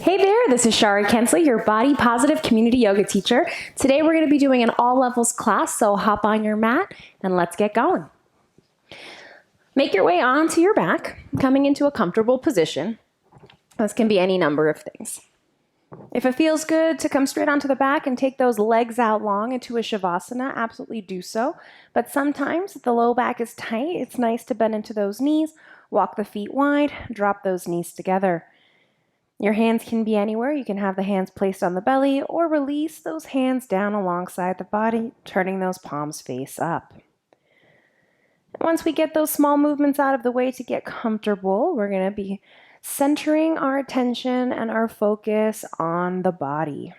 Hey there, this is Shari Kensley, your body positive community yoga teacher. Today we're going to be doing an all levels class, so hop on your mat and let's get going. Make your way onto your back, coming into a comfortable position. This can be any number of things. If it feels good to come straight onto the back and take those legs out long into a Shavasana, absolutely do so. But sometimes if the low back is tight, it's nice to bend into those knees, walk the feet wide, drop those knees together. Your hands can be anywhere. You can have the hands placed on the belly or release those hands down alongside the body, turning those palms face up. Once we get those small movements out of the way to get comfortable, we're going to be centering our attention and our focus on the body.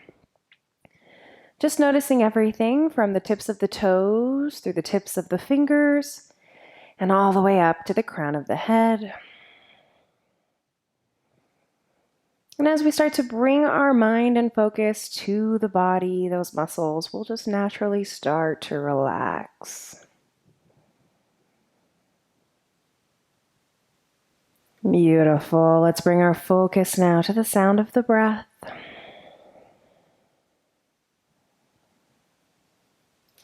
Just noticing everything from the tips of the toes through the tips of the fingers and all the way up to the crown of the head. And as we start to bring our mind and focus to the body, those muscles will just naturally start to relax. Beautiful. Let's bring our focus now to the sound of the breath.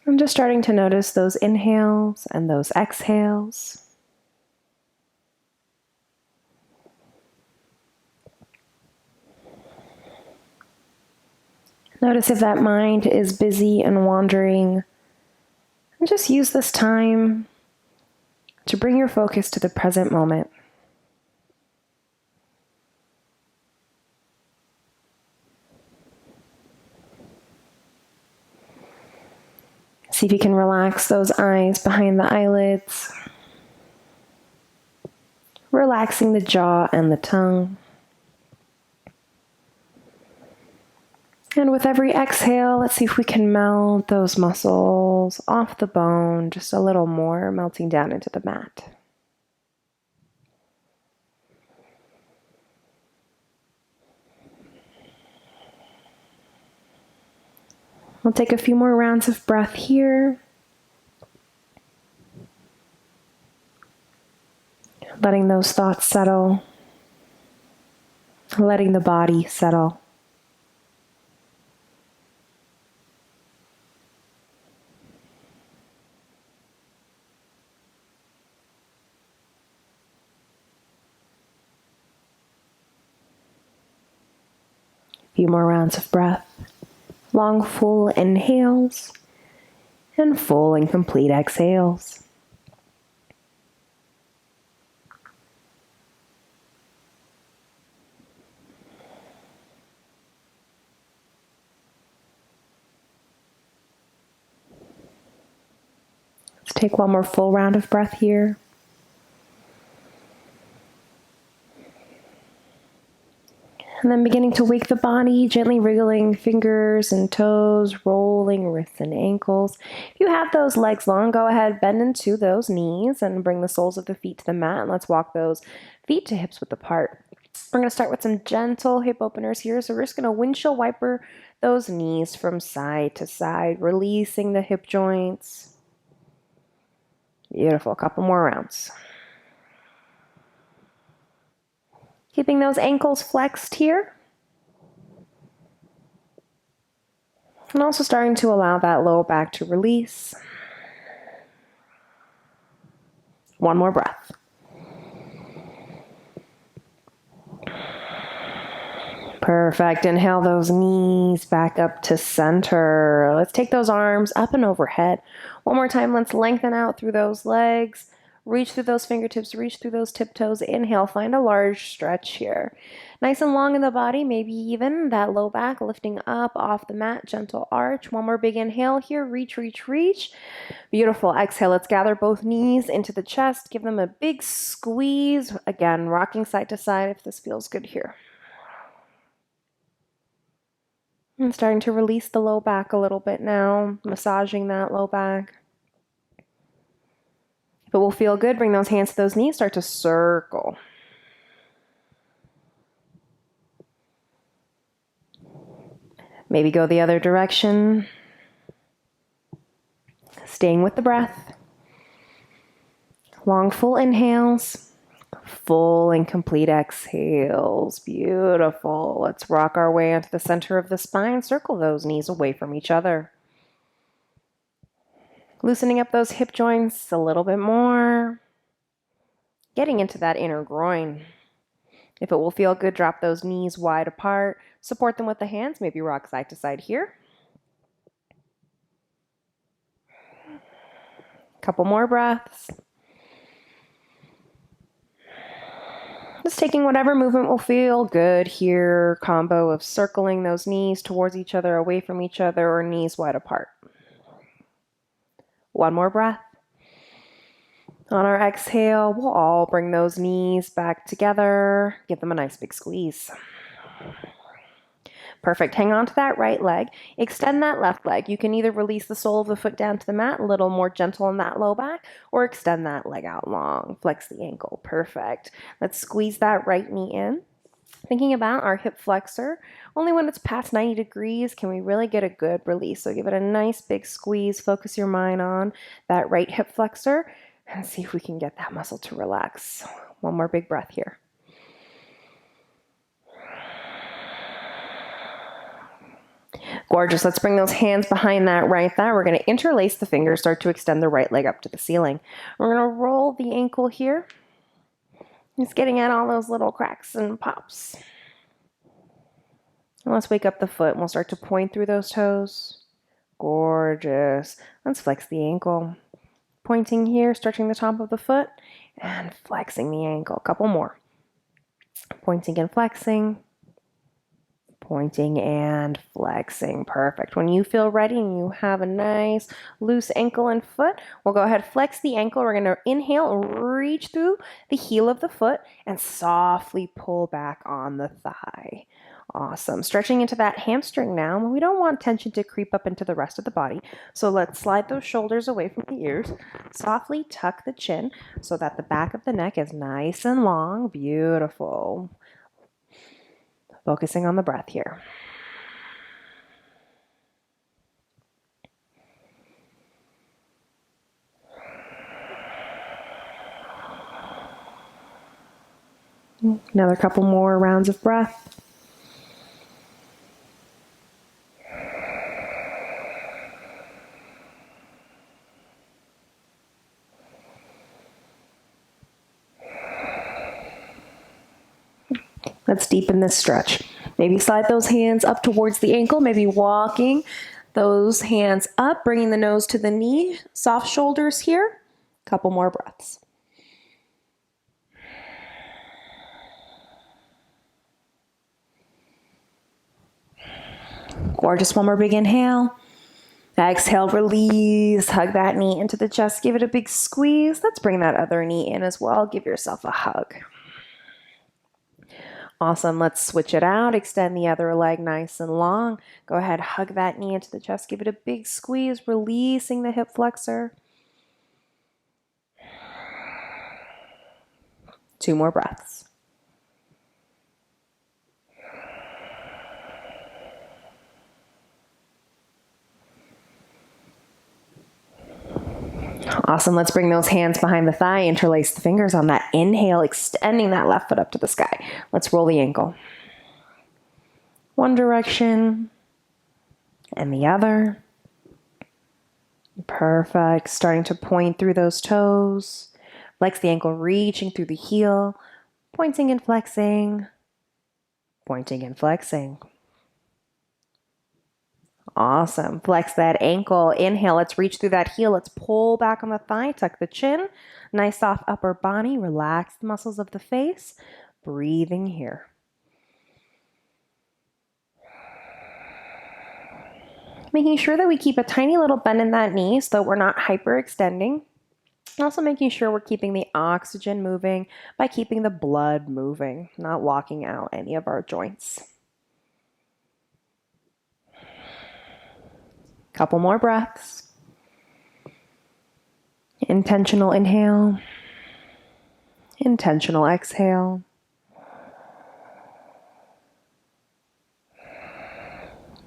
I'm just starting to notice those inhales and those exhales. Notice if that mind is busy and wandering. And just use this time to bring your focus to the present moment. See if you can relax those eyes behind the eyelids, relaxing the jaw and the tongue. And with every exhale, let's see if we can melt those muscles off the bone just a little more, melting down into the mat. We'll take a few more rounds of breath here. Letting those thoughts settle. Letting the body settle. A few more rounds of breath. Long, full inhales and full and complete exhales. Let's take one more full round of breath here. And then beginning to wake the body, gently wriggling fingers and toes, rolling wrists and ankles. If you have those legs long, go ahead, bend into those knees and bring the soles of the feet to the mat. And let's walk those feet to hips width apart. We're going to start with some gentle hip openers here. So we're just going to windshield wiper those knees from side to side, releasing the hip joints. Beautiful. A couple more rounds. Keeping those ankles flexed here. And also starting to allow that low back to release. One more breath. Perfect. Inhale those knees back up to center. Let's take those arms up and overhead. One more time. Let's lengthen out through those legs. Reach through those fingertips, reach through those tiptoes. Inhale, find a large stretch here. Nice and long in the body, maybe even that low back lifting up off the mat, gentle arch. One more big inhale here, reach, reach, reach. Beautiful. Exhale, let's gather both knees into the chest. Give them a big squeeze. Again, rocking side to side if this feels good here. And starting to release the low back a little bit now, massaging that low back. If it will feel good, bring those hands to those knees, start to circle. Maybe go the other direction. Staying with the breath. Long, full inhales. Full and complete exhales. Beautiful. Let's rock our way into the center of the spine. Circle those knees away from each other. Loosening up those hip joints a little bit more. Getting into that inner groin. If it will feel good, drop those knees wide apart. Support them with the hands. Maybe rock side to side here. Couple more breaths. Just taking whatever movement will feel good here. Combo of circling those knees towards each other, away from each other, or knees wide apart. One more breath. On our exhale, we'll all bring those knees back together. Give them a nice big squeeze. Perfect. Hang on to that right leg. Extend that left leg. You can either release the sole of the foot down to the mat, a little more gentle in that low back, or extend that leg out long. Flex the ankle. Perfect. Let's squeeze that right knee in. Thinking about our hip flexor, only when it's past 90 degrees can we really get a good release. So give it a nice big squeeze. Focus your mind on that right hip flexor and see if we can get that muscle to relax. One more big breath here. Gorgeous. Let's bring those hands behind that right thigh. We're going to interlace the fingers, start to extend the right leg up to the ceiling. We're going to roll the ankle here. Just getting at all those little cracks and pops. And let's wake up the foot and we'll start to point through those toes. Gorgeous. Let's flex the ankle. Pointing here, stretching the top of the foot, and flexing the ankle. A couple more. Pointing and flexing. Pointing and flexing. Perfect. When you feel ready and you have a nice loose ankle and foot, we'll go ahead, flex the ankle. We're going to inhale, reach through the heel of the foot and softly pull back on the thigh. Awesome. Stretching into that hamstring now. We don't want tension to creep up into the rest of the body. So let's slide those shoulders away from the ears. Softly tuck the chin so that the back of the neck is nice and long. Beautiful. Focusing on the breath here. Another couple more rounds of breath. Let's deepen this stretch. Maybe slide those hands up towards the ankle, maybe walking those hands up, bringing the nose to the knee, soft shoulders here. Couple more breaths. Gorgeous. One more big inhale. Exhale, release. Hug that knee into the chest. Give it a big squeeze. Let's bring that other knee in as well. Give yourself a hug. Awesome. Let's switch it out. Extend the other leg nice and long. Go ahead, hug that knee into the chest. Give it a big squeeze, releasing the hip flexor. 2 more breaths. Awesome. Let's bring those hands behind the thigh, interlace the fingers on that inhale, extending that left foot up to the sky. Let's roll the ankle. One direction and the other. Perfect. Starting to point through those toes. Flex the ankle, reaching through the heel, pointing and flexing, pointing and flexing. Awesome. Flex that ankle. Inhale. Let's reach through that heel. Let's pull back on the thigh. Tuck the chin. Nice soft upper body. Relax the muscles of the face. Breathing here. Making sure that we keep a tiny little bend in that knee so we're not hyperextending. Also making sure we're keeping the oxygen moving by keeping the blood moving, not locking out any of our joints. Couple more breaths. Intentional inhale. Intentional exhale.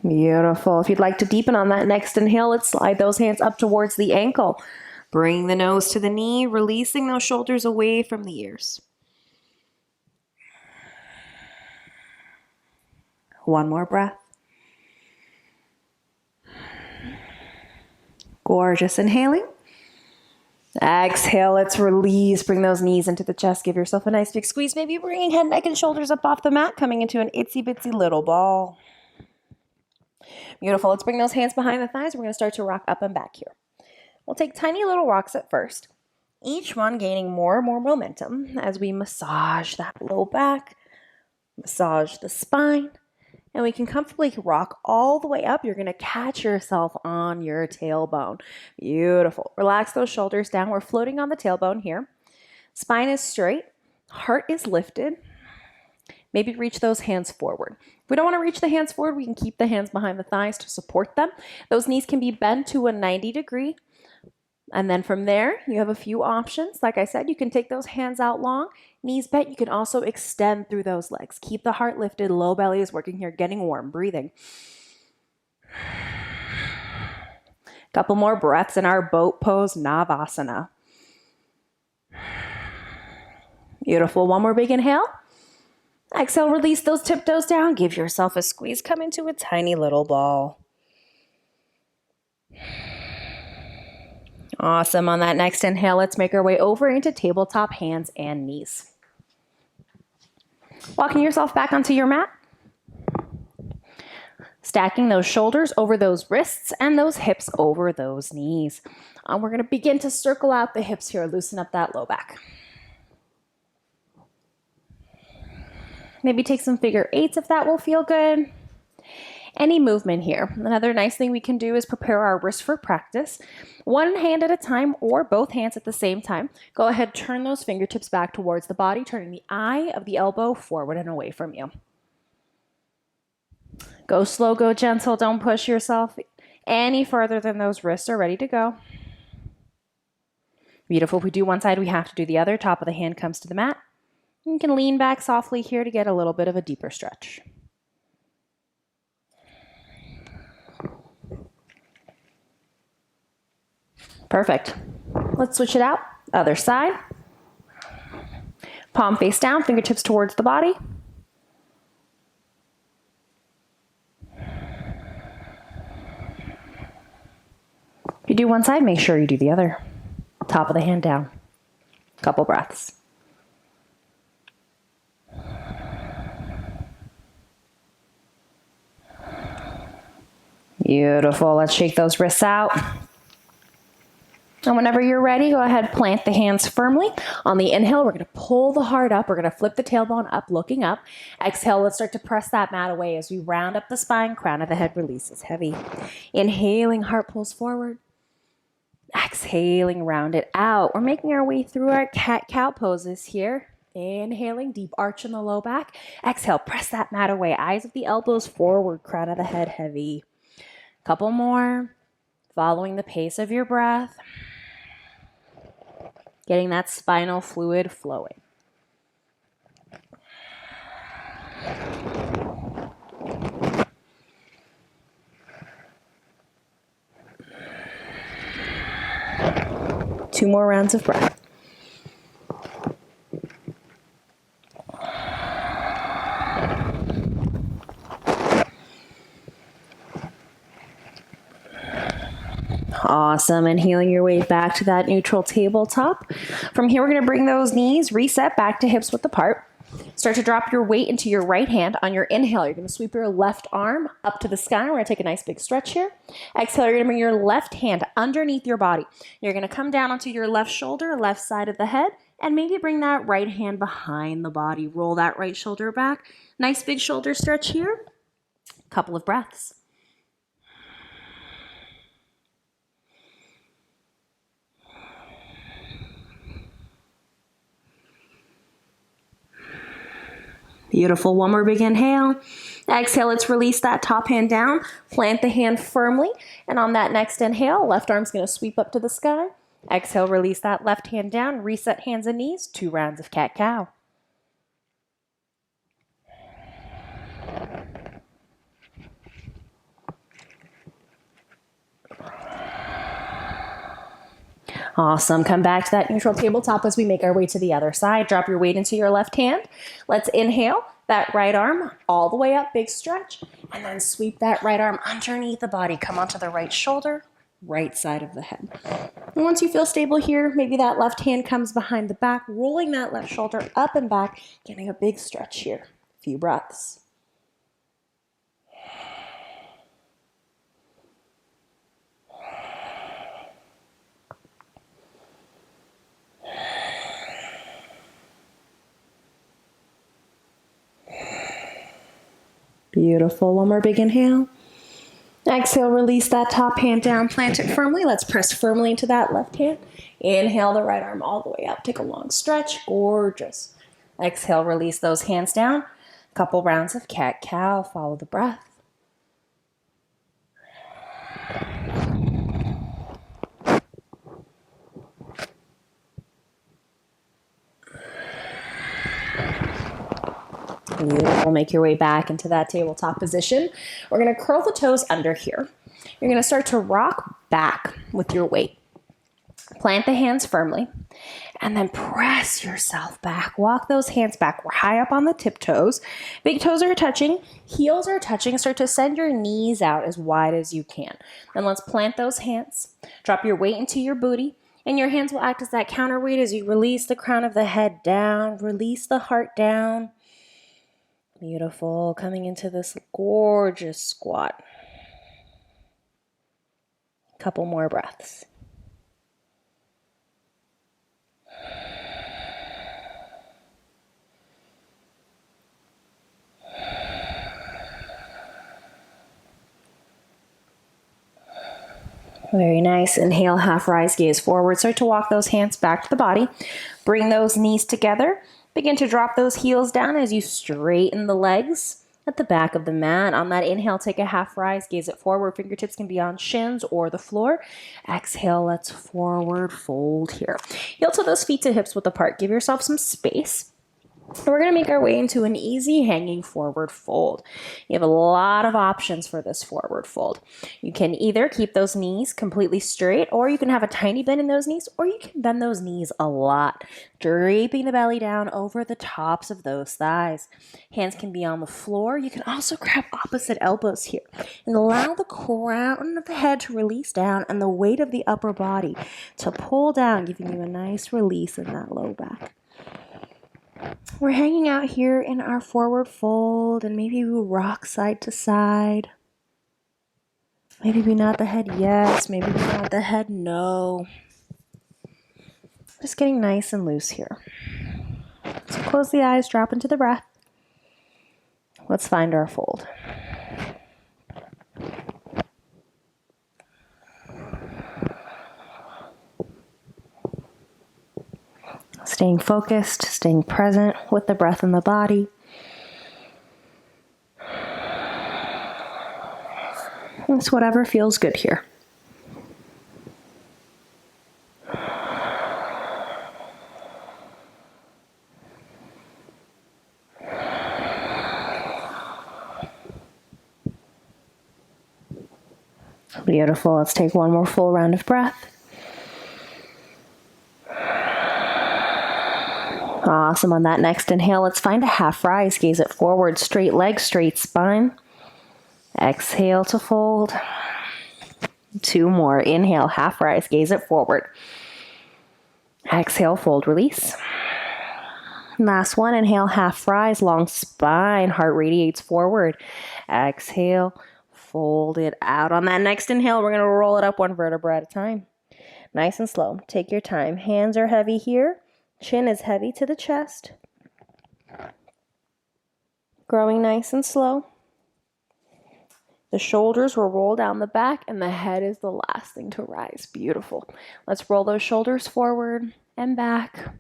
Beautiful. If you'd like to deepen on that next inhale, let's slide those hands up towards the ankle. Bring the nose to the knee, releasing those shoulders away from the ears. One more breath. Gorgeous. Inhaling. Exhale, let's release. Bring those knees into the chest. Give yourself a nice big squeeze. Maybe bringing head, neck, and shoulders up off the mat, coming into an itsy bitsy little ball. Beautiful. Let's bring those hands behind the thighs. We're going to start to rock up and back here. We'll take tiny little rocks at first, each one gaining more and more momentum as we massage that low back, massage the spine, and we can comfortably rock all the way up. You're going to catch yourself on your tailbone. Beautiful. Relax those shoulders down. We're floating on the tailbone here. Spine is straight. Heart is lifted. Maybe reach those hands forward. If we don't want to reach the hands forward, we can keep the hands behind the thighs to support them. Those knees can be bent to a 90 degree. And then from there, you have a few options. Like I said, you can take those hands out long, knees bent. You can also extend through those legs. Keep the heart lifted. Low belly is working here, getting warm, breathing. Couple more breaths in our boat pose, Navasana. Beautiful. One more big inhale. Exhale, release those tiptoes down. Give yourself a squeeze. Come into a tiny little ball. Awesome. On that next inhale, let's make our way over into tabletop hands and knees. Walking yourself back onto your mat. Stacking those shoulders over those wrists and those hips over those knees. We're going to begin to circle out the hips here. Loosen up that low back. Maybe take some figure eights if that will feel good. Any movement here. Another nice thing we can do is prepare our wrists for practice. One hand at a time or both hands at the same time. Go ahead, turn those fingertips back towards the body, turning the eye of the elbow forward and away from you. Go slow, go gentle. Don't push yourself any further than those wrists are ready to go. Beautiful. If we do one side, we have to do the other. Top of the hand comes to the mat. You can lean back softly here to get a little bit of a deeper stretch. Perfect. Let's switch it out. Other side. Palm face down, fingertips towards the body. If you do one side, make sure you do the other. Top of the hand down. Couple breaths. Beautiful. Let's shake those wrists out. And whenever you're ready, go ahead, plant the hands firmly. On the inhale, we're going to pull the heart up. We're going to flip the tailbone up, looking up. Exhale, let's start to press that mat away as we round up the spine. Crown of the head releases heavy. Inhaling, heart pulls forward. Exhaling, round it out. We're making our way through our cat-cow poses here. Inhaling, deep arch in the low back. Exhale, press that mat away. Eyes of the elbows forward, crown of the head heavy. Couple more. Following the pace of your breath. Getting that spinal fluid flowing. Two more rounds of breath. Awesome. And healing your way back to that neutral tabletop. From here, we're going to bring those knees, reset back to hips width apart. Start to drop your weight into your right hand. On your inhale, you're going to sweep your left arm up to the sky. We're going to take a nice big stretch here. Exhale, you're going to bring your left hand underneath your body. You're going to come down onto your left shoulder, left side of the head, and maybe bring that right hand behind the body. Roll that right shoulder back. Nice big shoulder stretch here. Couple of breaths. Beautiful. One more big inhale. Exhale, let's release that top hand down. Plant the hand firmly. And on that next inhale, left arm's going to sweep up to the sky. Exhale, release that left hand down. Reset hands and knees. 2 rounds of cat-cow. Awesome. Come back to that neutral tabletop as we make our way to the other side. Drop your weight into your left hand. Let's inhale. that right arm all the way up, big stretch, and then sweep that right arm underneath the body. Come onto the right shoulder, right side of the head. And once you feel stable here, maybe that left hand comes behind the back, rolling that left shoulder up and back, getting a big stretch here. A few breaths. Beautiful. One more big inhale. Exhale, release that top hand down, plant it firmly. Let's press firmly into that left hand. Inhale the right arm all the way up. Take a long stretch. Gorgeous. Exhale, release those hands down. A couple rounds of cat-cow. Follow the breath. Beautiful. Make your way back into that tabletop position. We're going to curl the toes under here. You're going to start to rock back with your weight. Plant the hands firmly and then press yourself back. Walk those hands back. We're high up on the tiptoes. Big toes are touching. Heels are touching. Start to send your knees out as wide as you can. Then let's plant those hands. Drop your weight into your booty. And your hands will act as that counterweight as you release the crown of the head down. Release the heart down. Beautiful. Coming into this gorgeous squat. Couple more breaths. Very nice. Inhale, half rise, gaze forward. Start to walk those hands back to the body. Bring those knees together. Begin to drop those heels down as you straighten the legs at the back of the mat. On that inhale, take a half rise, gaze it forward. Fingertips can be on shins or the floor. Exhale, let's forward fold here. Heel to those feet to hips width apart. Give yourself some space. We're going to make our way into an easy hanging forward fold. You have a lot of options for this forward fold. You can either keep those knees completely straight, or you can have a tiny bend in those knees, or you can bend those knees a lot, draping the belly down over the tops of those thighs. Hands can be on the floor. You can also grab opposite elbows here and allow the crown of the head to release down and the weight of the upper body to pull down, giving you a nice release in that low back. We're hanging out here in our forward fold, and maybe we rock side to side. Maybe we nod the head yes, maybe we nod the head no. Just getting nice and loose here. So close the eyes, drop into the breath. Let's find our fold. Staying focused, staying present with the breath in the body. It's whatever feels good here. Beautiful. Let's take one more full round of breath. Awesome. On that next inhale, let's find a half rise. Gaze it forward, straight legs, straight spine. Exhale to fold. Two more. Inhale, half rise. Gaze it forward. Exhale, fold, release. Last one. Inhale, half rise, long spine. Heart radiates forward. Exhale, fold it out. On that next inhale, we're going to roll it up one vertebra at a time. Nice and slow. Take your time. Hands are heavy here. Chin is heavy to the chest. Growing nice and slow. The shoulders will roll down the back, and the head is the last thing to rise. Beautiful. Let's roll those shoulders forward and back.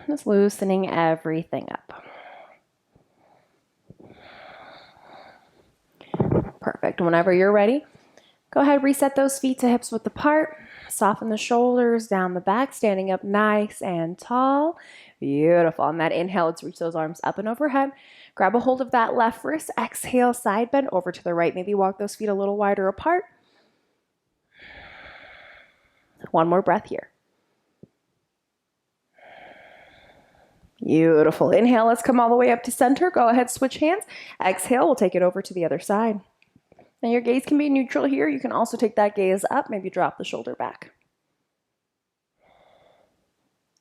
Just loosening everything up. Perfect. Whenever you're ready, go ahead, reset those feet to hips width apart. Soften the shoulders down the back, standing up nice and tall. Beautiful. On that inhale, let's reach those arms up and overhead. Grab a hold of that left wrist. Exhale, side bend over to the right. Maybe walk those feet a little wider apart. One more breath here. Beautiful. Inhale, let's come all the way up to center. Go ahead, switch hands. Exhale, we'll take it over to the other side. Now your gaze can be neutral here. You can also take that gaze up, maybe drop the shoulder back.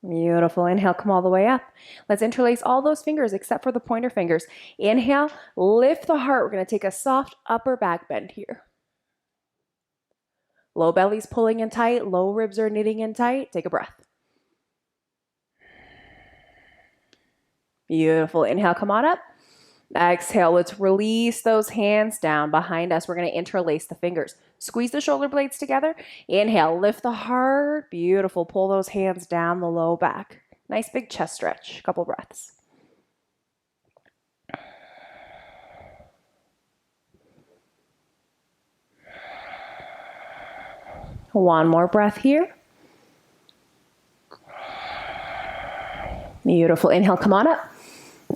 Beautiful. Inhale, come all the way up. Let's interlace all those fingers except for the pointer fingers. Inhale, lift the heart. We're going to take a soft upper back bend here. Low belly's pulling in tight. Low ribs are knitting in tight. Take a breath. Beautiful. Inhale, come on up. Exhale, let's release those hands down behind us. We're going to interlace the fingers. Squeeze the shoulder blades together. Inhale, lift the heart. Beautiful. Pull those hands down the low back. Nice big chest stretch. Couple breaths. One more breath here. Beautiful. Inhale, come on up.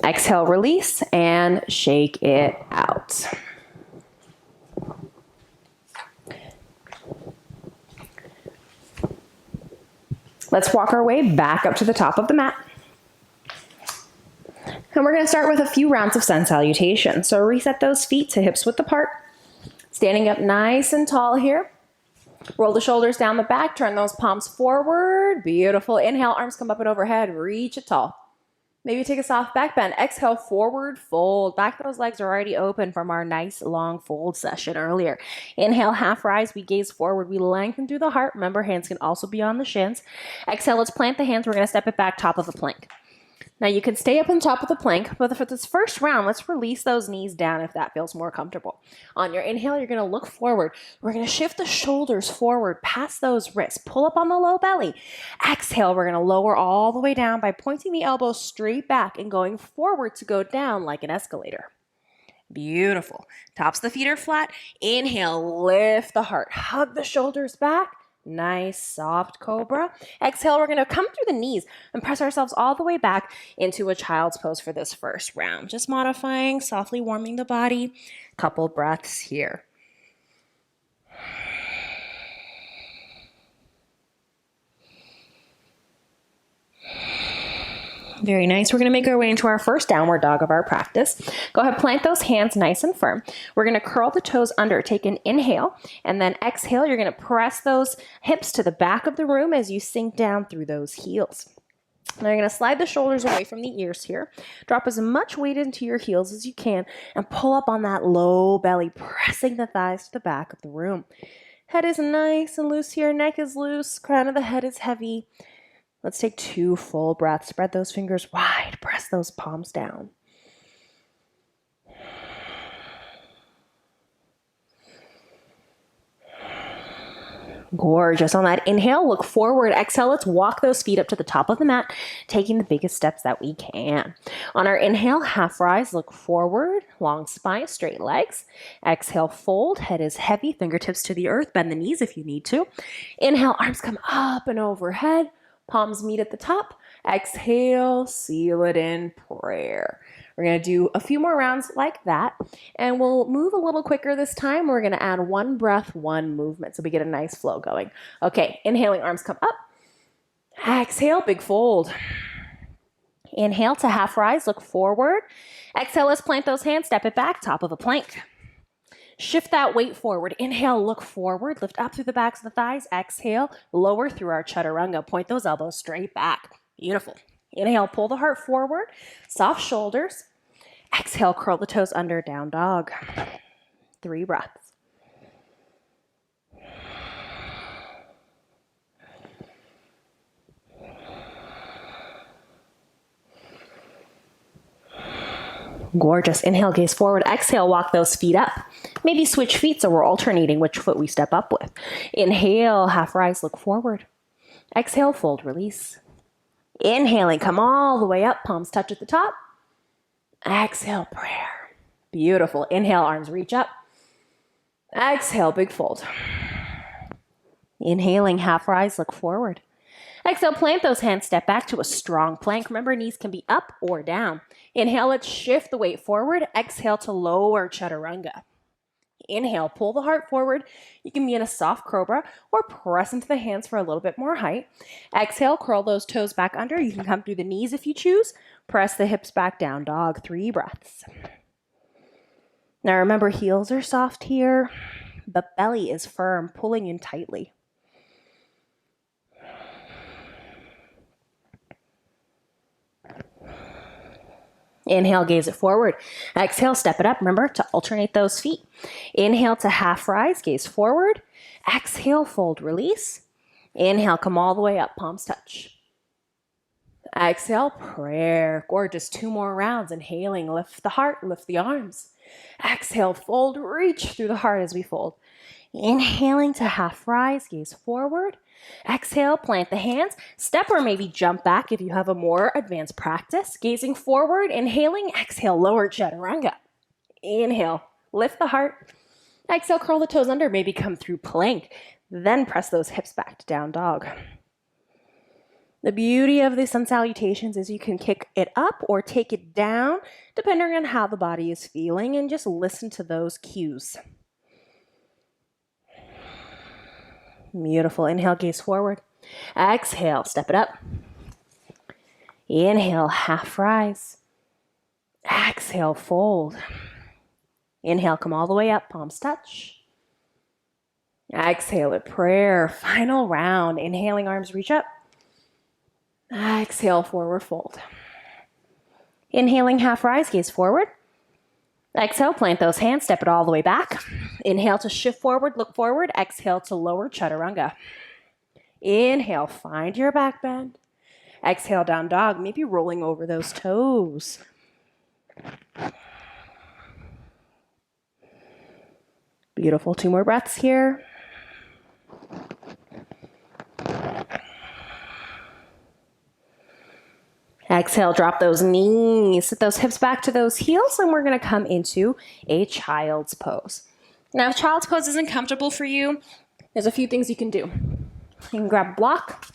Exhale, release, and shake it out. Let's walk our way back up to the top of the mat. And we're going to start with a few rounds of sun salutation. So reset those feet to hips width apart. Standing up nice and tall here. Roll the shoulders down the back, turn those palms forward. Beautiful. Inhale, arms come up and overhead, reach it tall. Maybe take a soft back bend. Exhale, forward fold. Back those legs are already open from our nice long fold session earlier. Inhale, half rise. We gaze forward. We lengthen through the heart. Remember, hands can also be on the shins. Exhale, let's plant the hands. We're going to step it back, top of the plank. Now you can stay up on top of the plank, but for this first round, let's release those knees down if that feels more comfortable. On your inhale, you're going to look forward. We're going to shift the shoulders forward past those wrists. Pull up on the low belly. Exhale, we're going to lower all the way down by pointing the elbows straight back and going forward to go down like an escalator. Beautiful. Tops of the feet are flat. Inhale, lift the heart. Hug the shoulders back. Nice, soft cobra. Exhale, we're going to come through the knees and press ourselves all the way back into a child's pose for this first round. Just modifying, softly warming the body. Couple breaths here. Very nice. We're going to make our way into our first downward dog of our practice. Go ahead, plant those hands nice and firm. We're going to curl the toes under. Take an inhale, and then exhale. You're going to press those hips to the back of the room as you sink down through those heels. Now you're going to slide the shoulders away from the ears here. Drop as much weight into your heels as you can and pull up on that low belly, pressing the thighs to the back of the room. Head is nice and loose here. Neck is loose. Crown of the head is heavy. Let's take 2 full breaths. Spread those fingers wide. Press those palms down. Gorgeous. On that inhale, look forward. Exhale, let's walk those feet up to the top of the mat, taking the biggest steps that we can. On our inhale, half rise, look forward, long spine, straight legs. Exhale, fold. Head is heavy, fingertips to the earth. Bend the knees if you need to. Inhale, arms come up and overhead. Palms meet at the top. Exhale, seal it in prayer. We're going to do a few more rounds like that, and we'll move a little quicker this time. We're going to add 1 breath, 1 movement, so we get a nice flow going. Okay, inhaling, arms come up. Exhale, big fold. Inhale to half rise, look forward. Exhale, let's plant those hands, step it back, top of the plank. Shift that weight forward. Inhale, look forward, lift up through the backs of the thighs. Exhale, lower through our chaturanga. Point those elbows straight back. Beautiful. Inhale, pull the heart forward, soft shoulders. Exhale, curl the toes under, down dog. 3 breaths. Gorgeous. Inhale, gaze forward. Exhale, walk those feet up. Maybe switch feet so we're alternating which foot we step up with. Inhale, half rise, look forward. Exhale, fold, release. Inhaling, come all the way up. Palms touch at the top. Exhale, prayer. Beautiful. Inhale, arms reach up. Exhale, big fold. Inhaling, half rise, look forward. Exhale, plant those hands, step back to a strong plank. Remember, knees can be up or down. Inhale, let's shift the weight forward. Exhale to lower chaturanga. Inhale, pull the heart forward. You can be in a soft cobra or press into the hands for a little bit more height. Exhale, curl those toes back under. You can come through the knees if you choose. Press the hips back down dog. 3 breaths. Now remember, heels are soft here, but belly is firm, pulling in tightly. Inhale, gaze it forward. Exhale, step it up. Remember to alternate those feet. Inhale to half rise, gaze forward. Exhale, fold, release. Inhale, come all the way up, palms touch. Exhale, prayer. Gorgeous. 2 more rounds. Inhaling, lift the heart, lift the arms. Exhale, fold, reach through the heart as we fold. Inhaling to half rise, gaze forward. Exhale, plant the hands, step or maybe jump back if you have a more advanced practice. Gazing forward, inhaling, exhale, lower chaturanga. Inhale, lift the heart. Exhale, curl the toes under, maybe come through plank. Then press those hips back to down dog. The beauty of the sun salutations is you can kick it up or take it down, depending on how the body is feeling, and just listen to those cues. Beautiful. Inhale, gaze forward. Exhale, step it up. Inhale, half rise. Exhale, fold. Inhale, come all the way up, palms touch. Exhale it, prayer. Final round. Inhaling, arms reach up. Exhale, forward fold. Inhaling, half rise, gaze forward. Exhale, plant those hands, step it all the way back. Inhale to shift forward, look forward. Exhale to lower chaturanga. Inhale, find your back bend. Exhale, down dog, maybe rolling over those toes. Beautiful. 2 more breaths here. Exhale, drop those knees, sit those hips back to those heels, and we're going to come into a child's pose. Now, if child's pose isn't comfortable for you, there's a few things you can do. You can grab a block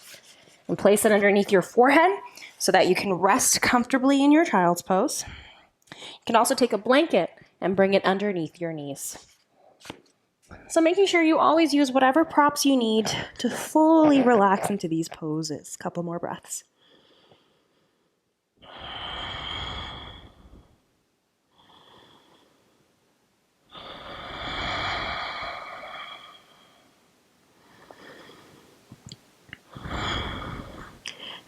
and place it underneath your forehead so that you can rest comfortably in your child's pose. You can also take a blanket and bring it underneath your knees. So making sure you always use whatever props you need to fully relax into these poses. Couple more breaths.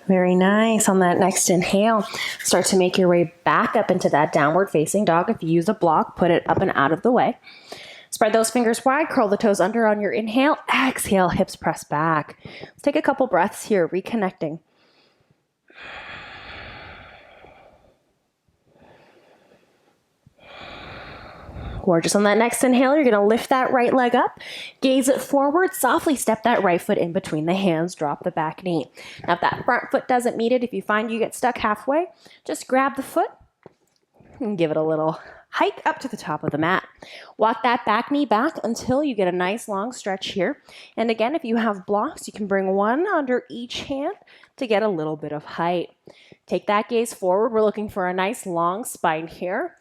Very nice. On that next inhale, start to make your way back up into that downward facing dog. If you use a block, put it up and out of the way. Spread those fingers wide, curl the toes under on your inhale. Exhale, hips press back. Let's take a couple breaths here, reconnecting. Gorgeous. On that next inhale, you're going to lift that right leg up, gaze it forward, softly step that right foot in between the hands, drop the back knee. Now, if that front foot doesn't meet it, if you find you get stuck halfway, just grab the foot and give it a little hike up to the top of the mat. Walk that back knee back until you get a nice long stretch here. And again, if you have blocks, you can bring one under each hand to get a little bit of height. Take that gaze forward. We're looking for a nice long spine here.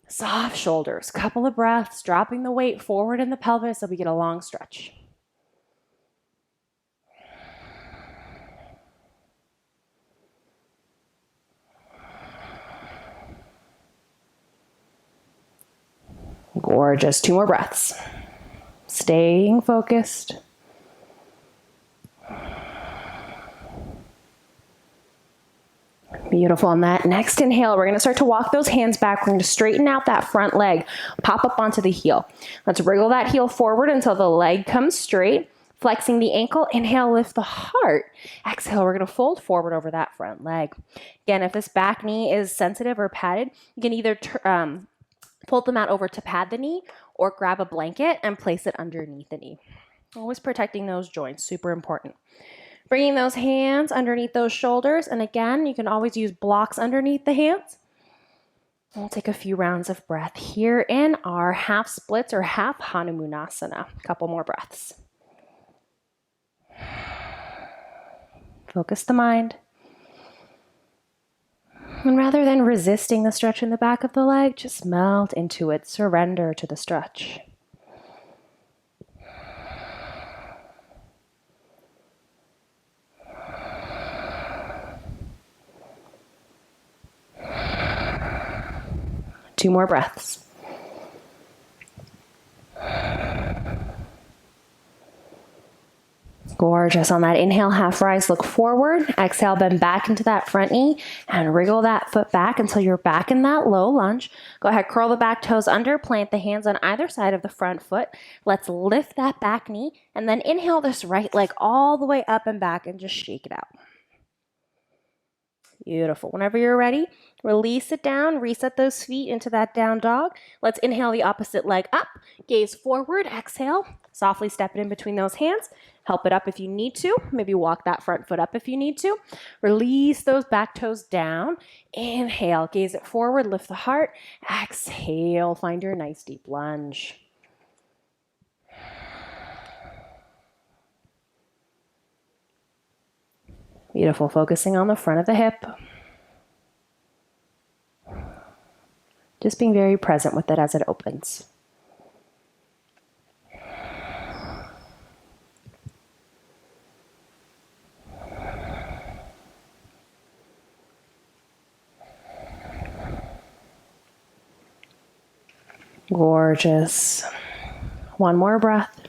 Soft shoulders, couple of breaths, dropping the weight forward in the pelvis so we get a long stretch. Gorgeous. 2 more breaths. Staying focused. Beautiful. On that next inhale, we're going to start to walk those hands back. We're going to straighten out that front leg, pop up onto the heel. Let's wriggle that heel forward until the leg comes straight. Flexing the ankle, inhale, lift the heart. Exhale, we're going to fold forward over that front leg. Again, if this back knee is sensitive or padded, you can either fold the mat over to pad the knee or grab a blanket and place it underneath the knee. Always protecting those joints, super important. Bringing those hands underneath those shoulders. And again, you can always use blocks underneath the hands. We'll take a few rounds of breath here in our half splits or half Hanumanasana. A couple more breaths. Focus the mind. And rather than resisting the stretch in the back of the leg, just melt into it. Surrender to the stretch. 2 more breaths. Gorgeous. On that inhale, half rise, look forward. Exhale, bend back into that front knee and wriggle that foot back until you're back in that low lunge. Go ahead, curl the back toes under, plant the hands on either side of the front foot. Let's lift that back knee and then inhale this right leg all the way up and back and just shake it out. Beautiful. Whenever you're ready, release it down, reset those feet into that down dog. Let's inhale the opposite leg up, gaze forward, exhale, softly step it in between those hands. Help it up if you need to. Maybe walk that front foot up if you need to. Release those back toes down. Inhale, gaze it forward, lift the heart. Exhale, find your nice deep lunge. Beautiful, focusing on the front of the hip. Just being very present with it as it opens. Gorgeous. One more breath.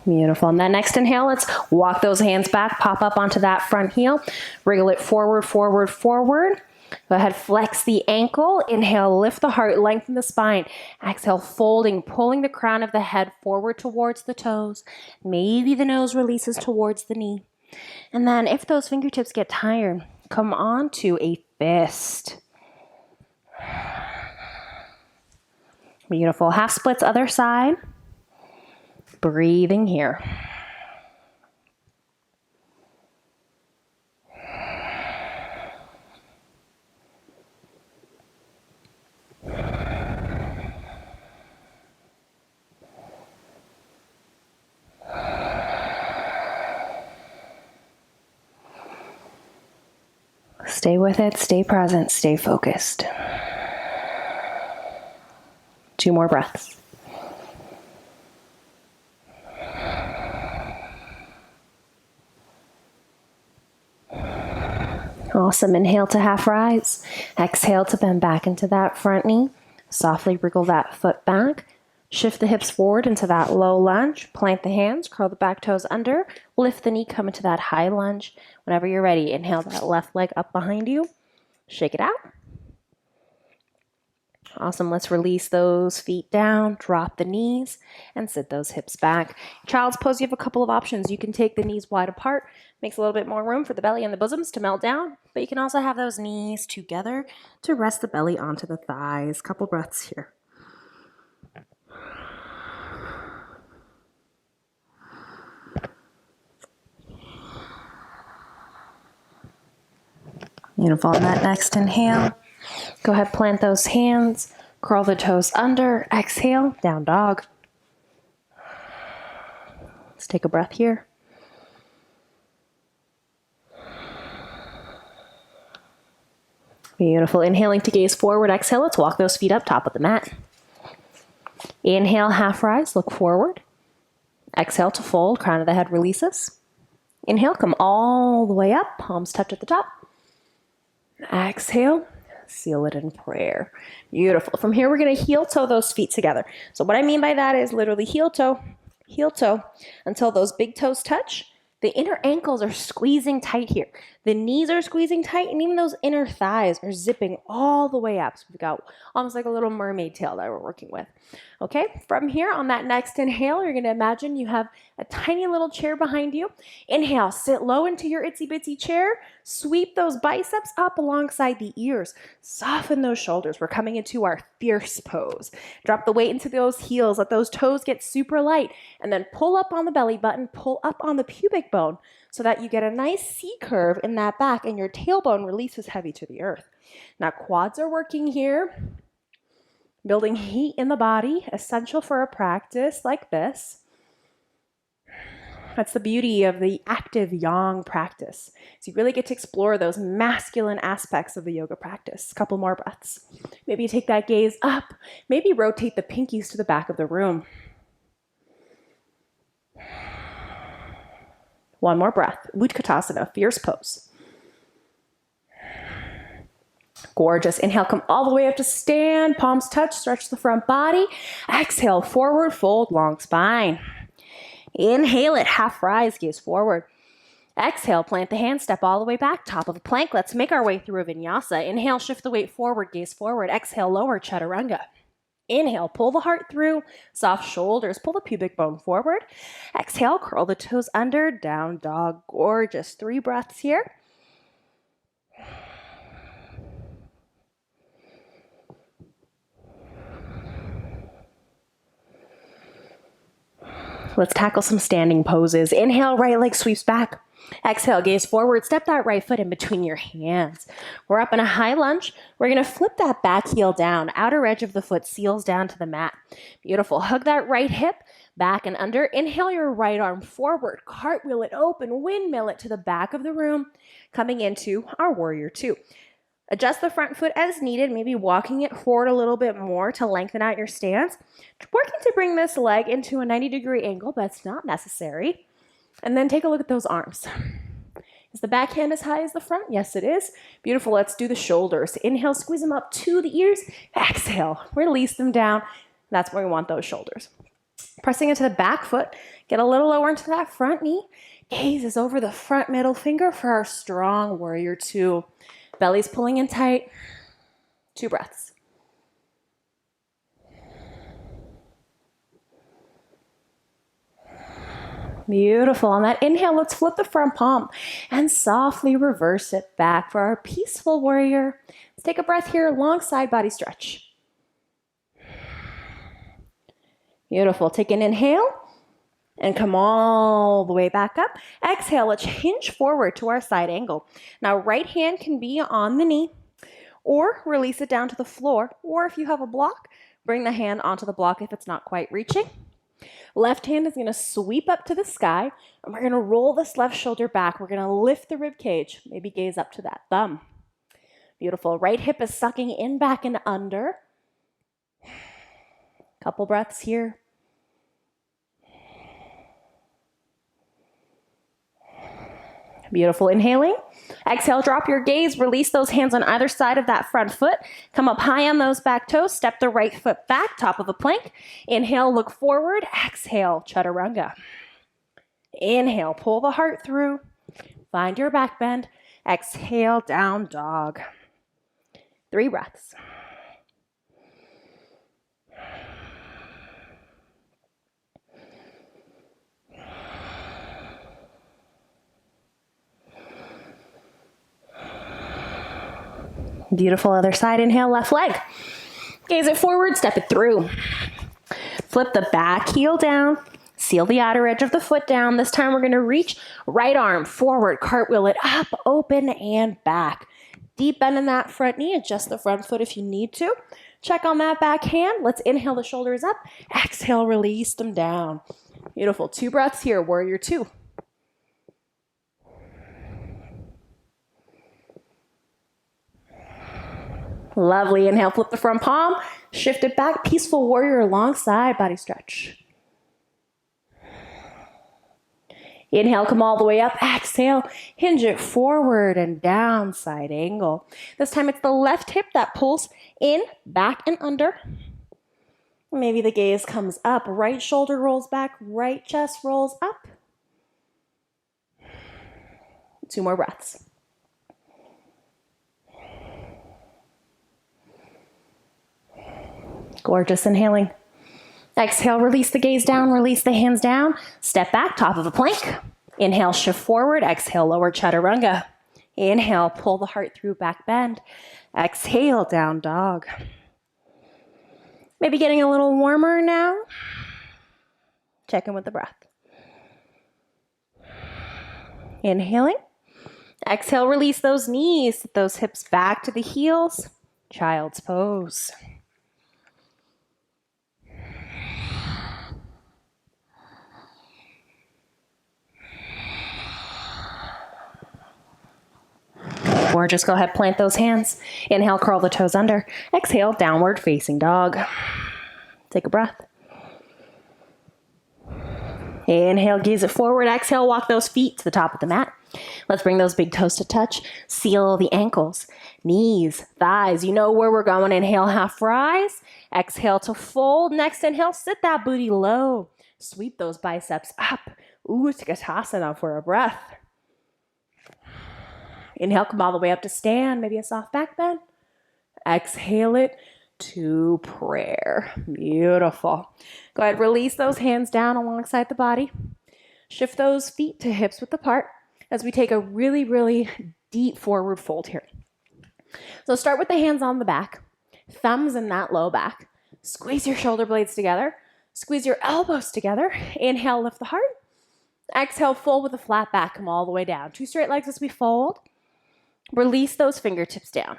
Beautiful. On that next inhale, let's walk those hands back, pop up onto that front heel, wriggle it forward, forward, forward. Go ahead, flex the ankle. Inhale, lift the heart, lengthen the spine. Exhale, folding, pulling the crown of the head forward towards the toes. Maybe the nose releases towards the knee. And then if those fingertips get tired, come on to a fist. Beautiful. Half splits other side. Breathing here. Stay with it, stay present, stay focused. 2 more breaths. Awesome. Inhale to half rise. Exhale to bend back into that front knee. Softly wriggle that foot back. Shift the hips forward into that low lunge. Plant the hands, curl the back toes under. Lift the knee, come into that high lunge. Whenever you're ready, inhale that left leg up behind you. Shake it out. Awesome. Let's release those feet down, drop the knees, and sit those hips back. Child's pose, you have a couple of options. You can take the knees wide apart, makes a little bit more room for the belly and the bosoms to melt down, but you can also have those knees together to rest the belly onto the thighs. Couple breaths here. Beautiful. On that next inhale, go ahead, plant those hands, curl the toes under, exhale, down dog. Let's take a breath here. Beautiful. Inhaling to gaze forward, exhale, let's walk those feet up top of the mat. Inhale, half rise, look forward. Exhale to fold, crown of the head releases. Inhale, come all the way up, palms touch at the top. Exhale, seal it in prayer. Beautiful. From here, we're going to heel toe those feet together. So what I mean by that is literally heel toe, until those big toes touch. The inner ankles are squeezing tight here. The knees are squeezing tight, and even those inner thighs are zipping all the way up. So we've got almost like a little mermaid tail that we're working with. Okay, from here on that next inhale, you're going to imagine you have a tiny little chair behind you. Inhale, sit low into your itsy bitsy chair. Sweep those biceps up alongside the ears. Soften those shoulders. We're coming into our fierce pose. Drop the weight into those heels. Let those toes get super light. And then pull up on the belly button. Pull up on the pubic bone so that you get a nice C curve in that back and your tailbone releases heavy to the earth. Now quads are working here. Building heat in the body, essential for a practice like this. That's the beauty of the active yang practice. So you really get to explore those masculine aspects of the yoga practice. A couple more breaths. Maybe you take that gaze up. Maybe rotate the pinkies to the back of the room. One more breath. Utkatasana, fierce pose. Gorgeous. Inhale, come all the way up to stand. Palms touch, stretch the front body. Exhale, forward fold, long spine. Inhale it, half rise, gaze forward. Exhale, plant the hands, step all the way back, top of the plank. Let's make our way through a vinyasa. Inhale, shift the weight forward, gaze forward. Exhale, lower, chaturanga. Inhale, pull the heart through, soft shoulders, pull the pubic bone forward. Exhale, curl the toes under, down dog. Gorgeous. 3 breaths here. Let's tackle some standing poses. Inhale, right leg sweeps back. Exhale, gaze forward. Step that right foot in between your hands. We're up in a high lunge. We're going to flip that back heel down. Outer edge of the foot seals down to the mat. Beautiful. Hug that right hip back and under. Inhale your right arm forward. Cartwheel it open. Windmill it to the back of the room. Coming into our warrior 2. Adjust the front foot as needed, maybe walking it forward a little bit more to lengthen out your stance. Working to bring this leg into a 90-degree angle, but it's not necessary. And then take a look at those arms. Is the backhand as high as the front? Yes, it is. Beautiful. Let's do the shoulders. Inhale, squeeze them up to the ears. Exhale, release them down. That's where we want those shoulders. Pressing into the back foot. Get a little lower into that front knee. Gaze is over the front middle finger for our strong warrior 2. Belly's pulling in tight. 2 breaths. Beautiful. On that inhale, let's flip the front palm and softly reverse it back for our peaceful warrior. Let's take a breath here, long side body stretch. Beautiful. Take an inhale and come all the way back up. Exhale, let's hinge forward to our side angle. Now, right hand can be on the knee or release it down to the floor. Or if you have a block, bring the hand onto the block if it's not quite reaching. Left hand is going to sweep up to the sky, and we're going to roll this left shoulder back. We're going to lift the rib cage, maybe gaze up to that thumb. Beautiful. Right hip is sucking in, back, and under. Couple breaths here. Beautiful. Inhaling. Exhale, drop your gaze. Release those hands on either side of that front foot. Come up high on those back toes. Step the right foot back, top of the plank. Inhale, look forward. Exhale, chaturanga. Inhale, pull the heart through. Find your back bend. Exhale, down dog. 3 breaths. Beautiful. Other side. Inhale, left leg. Gaze it forward, step it through. Flip the back heel down. Seal the outer edge of the foot down. This time we're going to reach right arm forward, cartwheel it up, open, and back. Deep bend in that front knee. Adjust the front foot if you need to. Check on that back hand. Let's inhale the shoulders up. Exhale, release them down. Beautiful. 2 breaths here. Warrior 2. Lovely. Inhale, flip the front palm, shift it back, peaceful warrior, long side body stretch. Inhale, come all the way up. Exhale, hinge it forward and down, side angle. This time it's the left hip that pulls in, back, and under. Maybe the gaze comes up. Right shoulder rolls back, right chest rolls up. 2 more breaths. Gorgeous. Inhaling. Exhale, release the gaze down, release the hands down. Step back, top of the plank. Inhale, shift forward. Exhale, lower chaturanga. Inhale, pull the heart through, back bend. Exhale, down dog. Maybe getting a little warmer now. Check in with the breath. Inhaling. Exhale, release those knees, sit those hips back to the heels. Child's pose. Or just go ahead, plant those hands. Inhale, curl the toes under. Exhale, downward facing dog. Take a breath. Inhale, gaze it forward. Exhale, walk those feet to the top of the mat. Let's bring those big toes to touch. Seal the ankles, knees, thighs. You know where we're going. Inhale, half rise. Exhale to fold. Next inhale, sit that booty low. Sweep those biceps up. Utkatasana for a breath. Inhale, come all the way up to stand. Maybe a soft back bend. Exhale it to prayer. Beautiful. Go ahead, release those hands down alongside the body. Shift those feet to hips width apart as we take a really, really deep forward fold here. So start with the hands on the back, thumbs in that low back. Squeeze your shoulder blades together. Squeeze your elbows together. Inhale, lift the heart. Exhale, fold with a flat back. Come all the way down. Two straight legs as we fold. Release those fingertips down.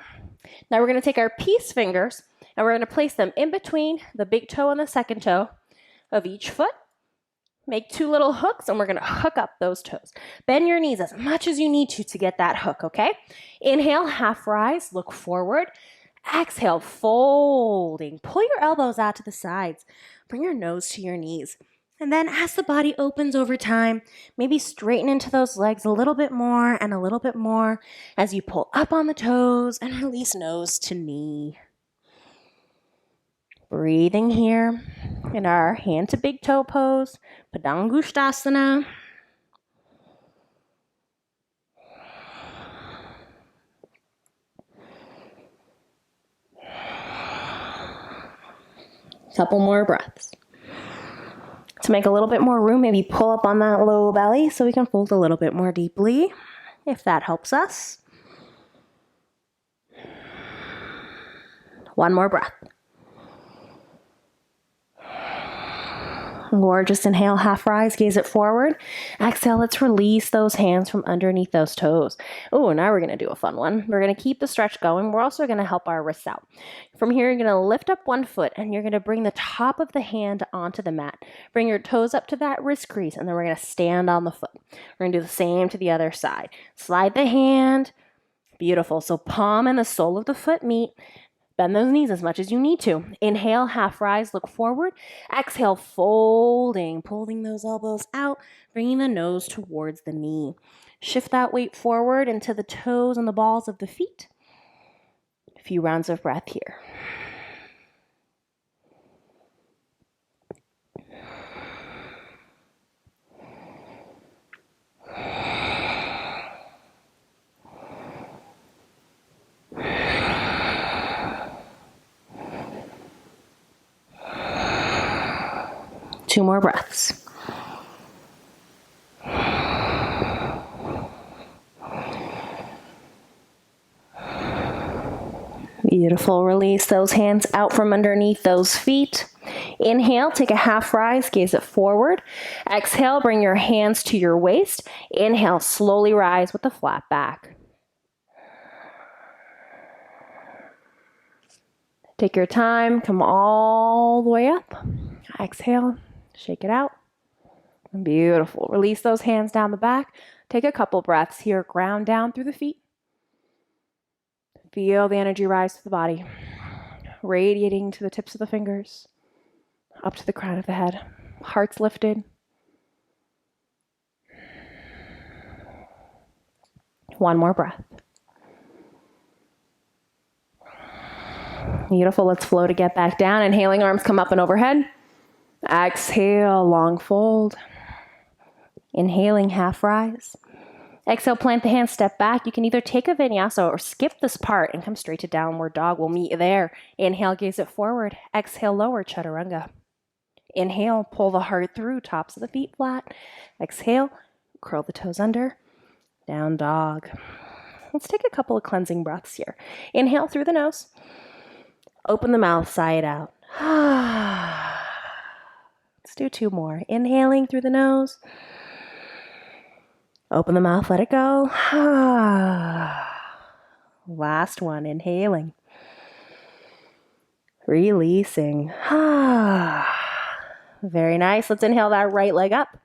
Now we're going to take our peace fingers and we're going to place them in between the big toe and the second toe of each foot. Make two little hooks and we're going to hook up those toes. Bend your knees as much as you need to get that hook, okay? Inhale, half rise, look forward. Exhale, folding. Pull your elbows out to the sides. Bring your nose to your knees. And then as the body opens over time, maybe straighten into those legs a little bit more and a little bit more as you pull up on the toes and release nose to knee. Breathing here in our hand to big toe pose, Padangusthasana. Couple more breaths. To make a little bit more room, maybe pull up on that low belly so we can fold a little bit more deeply, if that helps us. One more breath. Or just inhale, half rise, gaze it forward. Exhale, let's release those hands from underneath those toes. Oh, now we're going to do a fun one. We're going to keep the stretch going. We're also going to help our wrists out. From here, you're going to lift up one foot and you're going to bring the top of the hand onto the mat. Bring your toes up to that wrist crease and then we're going to stand on the foot. We're going to do the same to the other side. Slide the hand. Beautiful. So palm and the sole of the foot meet. Bend those knees as much as you need to. Inhale, half rise, look forward. Exhale, folding, pulling those elbows out, bringing the nose towards the knee. Shift that weight forward into the toes and the balls of the feet. A few rounds of breath here. Two more breaths. Beautiful. Release those hands out from underneath those feet. Inhale, take a half rise, gaze it forward. Exhale, bring your hands to your waist. Inhale, slowly rise with a flat back. Take your time, come all the way up. Exhale. Shake it out. Beautiful. Release those hands down the back. Take a couple breaths here. Ground down through the feet. Feel the energy rise to the body, radiating to the tips of the fingers, up to the crown of the head. Heart's lifted. One more breath. Beautiful. Let's flow to get back down. Inhaling, arms come up and overhead. Exhale, long fold. Inhaling, half rise. Exhale, plant the hands, step back. You can either take a vinyasa or skip this part and come straight to downward dog. We'll meet you there. Inhale, gaze it forward. Exhale, lower chaturanga. Inhale, pull the heart through, tops of the feet flat. Exhale, curl the toes under. Down dog. Let's take a couple of cleansing breaths here. Inhale through the nose. Open the mouth, sigh it out. Let's do two more. Inhaling through the nose. Open the mouth, let it go. Last one, inhaling. Releasing. Very nice. Let's inhale that right leg up.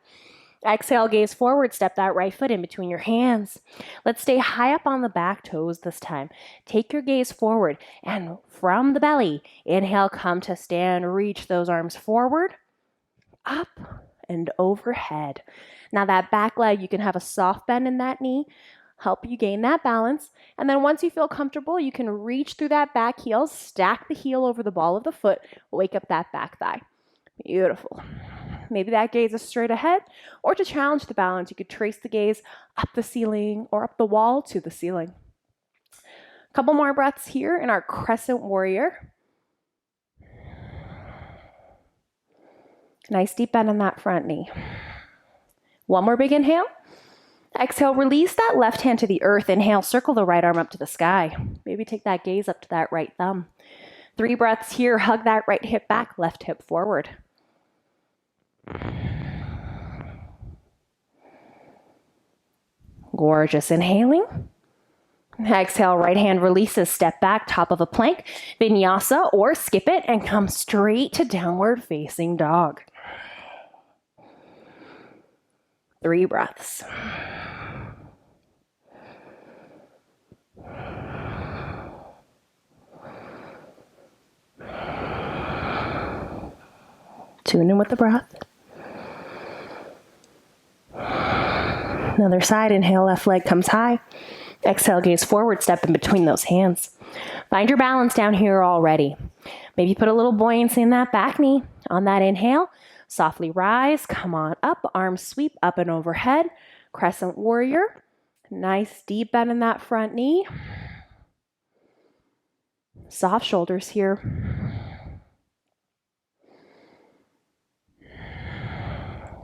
Exhale, gaze forward, step that right foot in between your hands. Let's stay high up on the back toes this time. Take your gaze forward and from the belly, inhale, come to stand, reach those arms forward, up and overhead. Now that back leg, you can have a soft bend in that knee, help you gain that balance. And then once you feel comfortable, you can reach through that back heel, stack the heel over the ball of the foot, wake up that back thigh. Beautiful. Maybe that gaze is straight ahead, or to challenge the balance, you could trace the gaze up the ceiling or up the wall to the ceiling. A couple more breaths here in our crescent warrior. Nice deep bend in that front knee. One more big inhale. Exhale, release that left hand to the earth. Inhale, circle the right arm up to the sky. Maybe take that gaze up to that right thumb. 3 breaths here. Hug that right hip back, left hip forward. Gorgeous. Inhaling. Exhale, right hand releases, step back, top of a plank, vinyasa, or skip it and come straight to downward facing dog. 3 breaths. Tune in with the breath. Another side, inhale, left leg comes high. Exhale, gaze forward, step in between those hands. Find your balance down here already. Maybe put a little buoyancy in that back knee. On that inhale, softly rise, come on up, arms sweep up and overhead. Crescent warrior. Nice deep bend in that front knee. Soft shoulders here.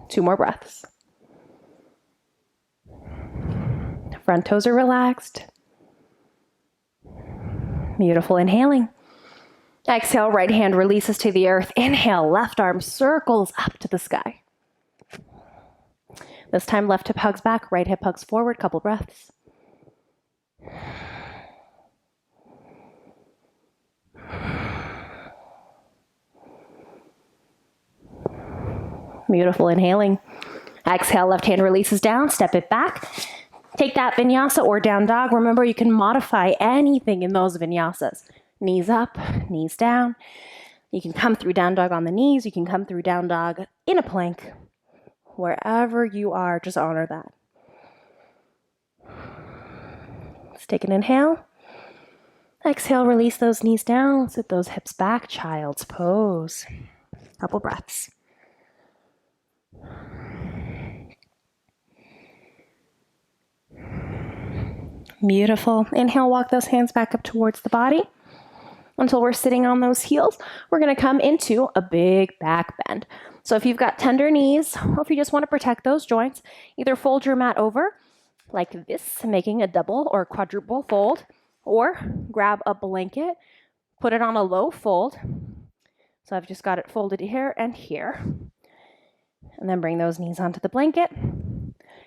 2 more breaths. Front toes are relaxed. Beautiful. Inhaling. Exhale, right hand releases to the earth. Inhale, left arm circles up to the sky. This time, left hip hugs back, right hip hugs forward. Couple breaths. Beautiful. Inhaling. Exhale, left hand releases down, step it back. Take that vinyasa or down dog. Remember, you can modify anything in those vinyasas. Knees up, knees down. You can come through down dog on the knees. You can come through down dog in a plank. Wherever you are, just honor that. Let's take an inhale. Exhale, release those knees down. Sit those hips back. Child's pose. Couple breaths. Beautiful. Inhale, walk those hands back up towards the body until we're sitting on those heels. We're going to come into a big back bend. So if you've got tender knees, or if you just want to protect those joints, either fold your mat over like this, making a double or quadruple fold, or grab a blanket, put it on a low fold. So I've just got it folded here and here. And then bring those knees onto the blanket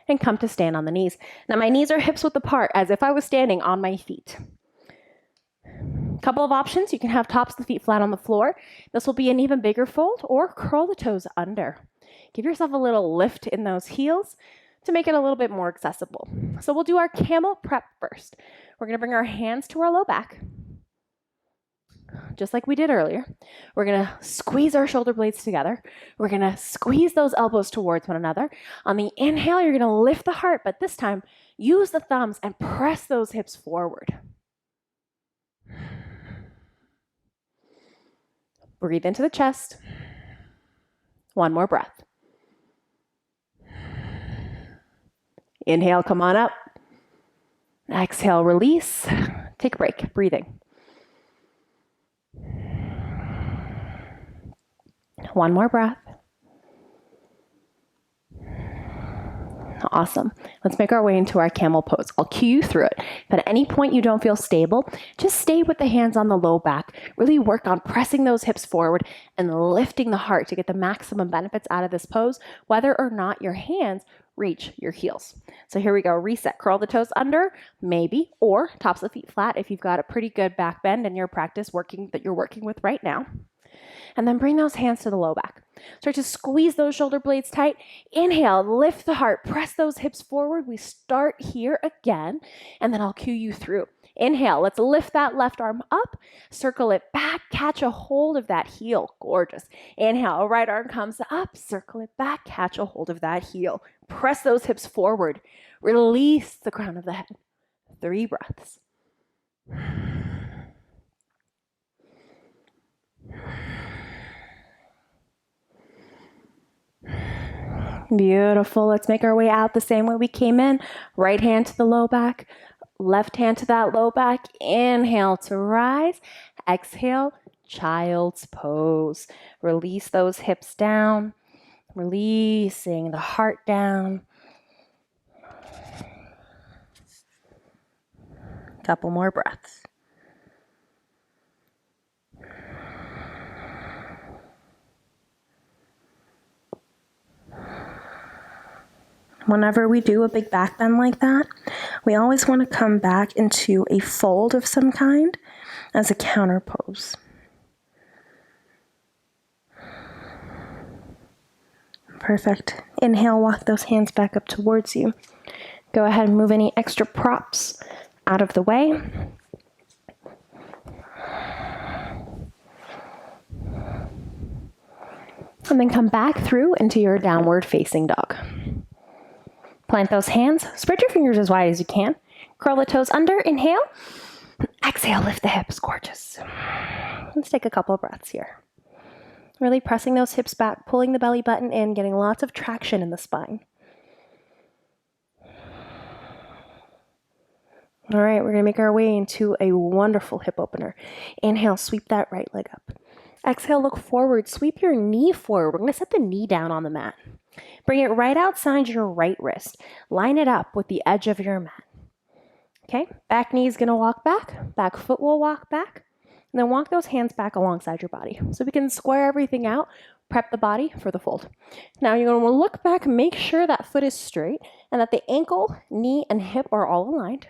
and come to stand on the knees. Now my knees are hips width apart as if I was standing on my feet. Couple of options. You can have tops of the feet flat on the floor. This will be an even bigger fold, or curl the toes under. Give yourself a little lift in those heels to make it a little bit more accessible. So we'll do our camel prep first. We're going to bring our hands to our low back, just like we did earlier. We're going to squeeze our shoulder blades together. We're going to squeeze those elbows towards one another. On the inhale, you're going to lift the heart, but this time, use the thumbs and press those hips forward. Breathe into the chest. One more breath. Inhale, come on up. Exhale, release. Take a break, breathing. One more breath. Awesome. Let's make our way into our camel pose. I'll cue you through it. If at any point you don't feel stable, just stay with the hands on the low back. Really work on pressing those hips forward and lifting the heart to get the maximum benefits out of this pose, whether or not your hands reach your heels. So here we go. Reset. Curl the toes under, maybe, or tops of the feet flat if you've got a pretty good back bend in your practice that you're working with right now. And then bring those hands to the low back. Start to squeeze those shoulder blades tight. Inhale, lift the heart, press those hips forward. We start here again, and then I'll cue you through. Inhale, let's lift that left arm up, circle it back, catch a hold of that heel. Gorgeous. Inhale, right arm comes up, circle it back, catch a hold of that heel. Press those hips forward. Release the crown of the head. 3 breaths. Beautiful. Let's make our way out the same way we came in. Right hand to the low back, left hand to that low back. Inhale to rise. Exhale, child's pose. Release those hips down, releasing the heart down. Couple more breaths. Whenever we do a big back bend like that, we always want to come back into a fold of some kind as a counter pose. Perfect. Inhale, walk those hands back up towards you. Go ahead and move any extra props out of the way. And then come back through into your downward facing dog. Plant those hands, spread your fingers as wide as you can. Curl the toes under, inhale. Exhale, lift the hips, gorgeous. Let's take a couple of breaths here. Really pressing those hips back, pulling the belly button in, getting lots of traction in the spine. All right, we're gonna make our way into a wonderful hip opener. Inhale, sweep that right leg up. Exhale, look forward, sweep your knee forward. We're gonna set the knee down on the mat. Bring it right outside your right wrist. Line it up with the edge of your mat. Okay, back knee is gonna walk back foot will walk back, and then walk those hands back alongside your body. So we can square everything out, prep the body for the fold. Now you're gonna wanna look back, make sure that foot is straight and that the ankle, knee, and hip are all aligned.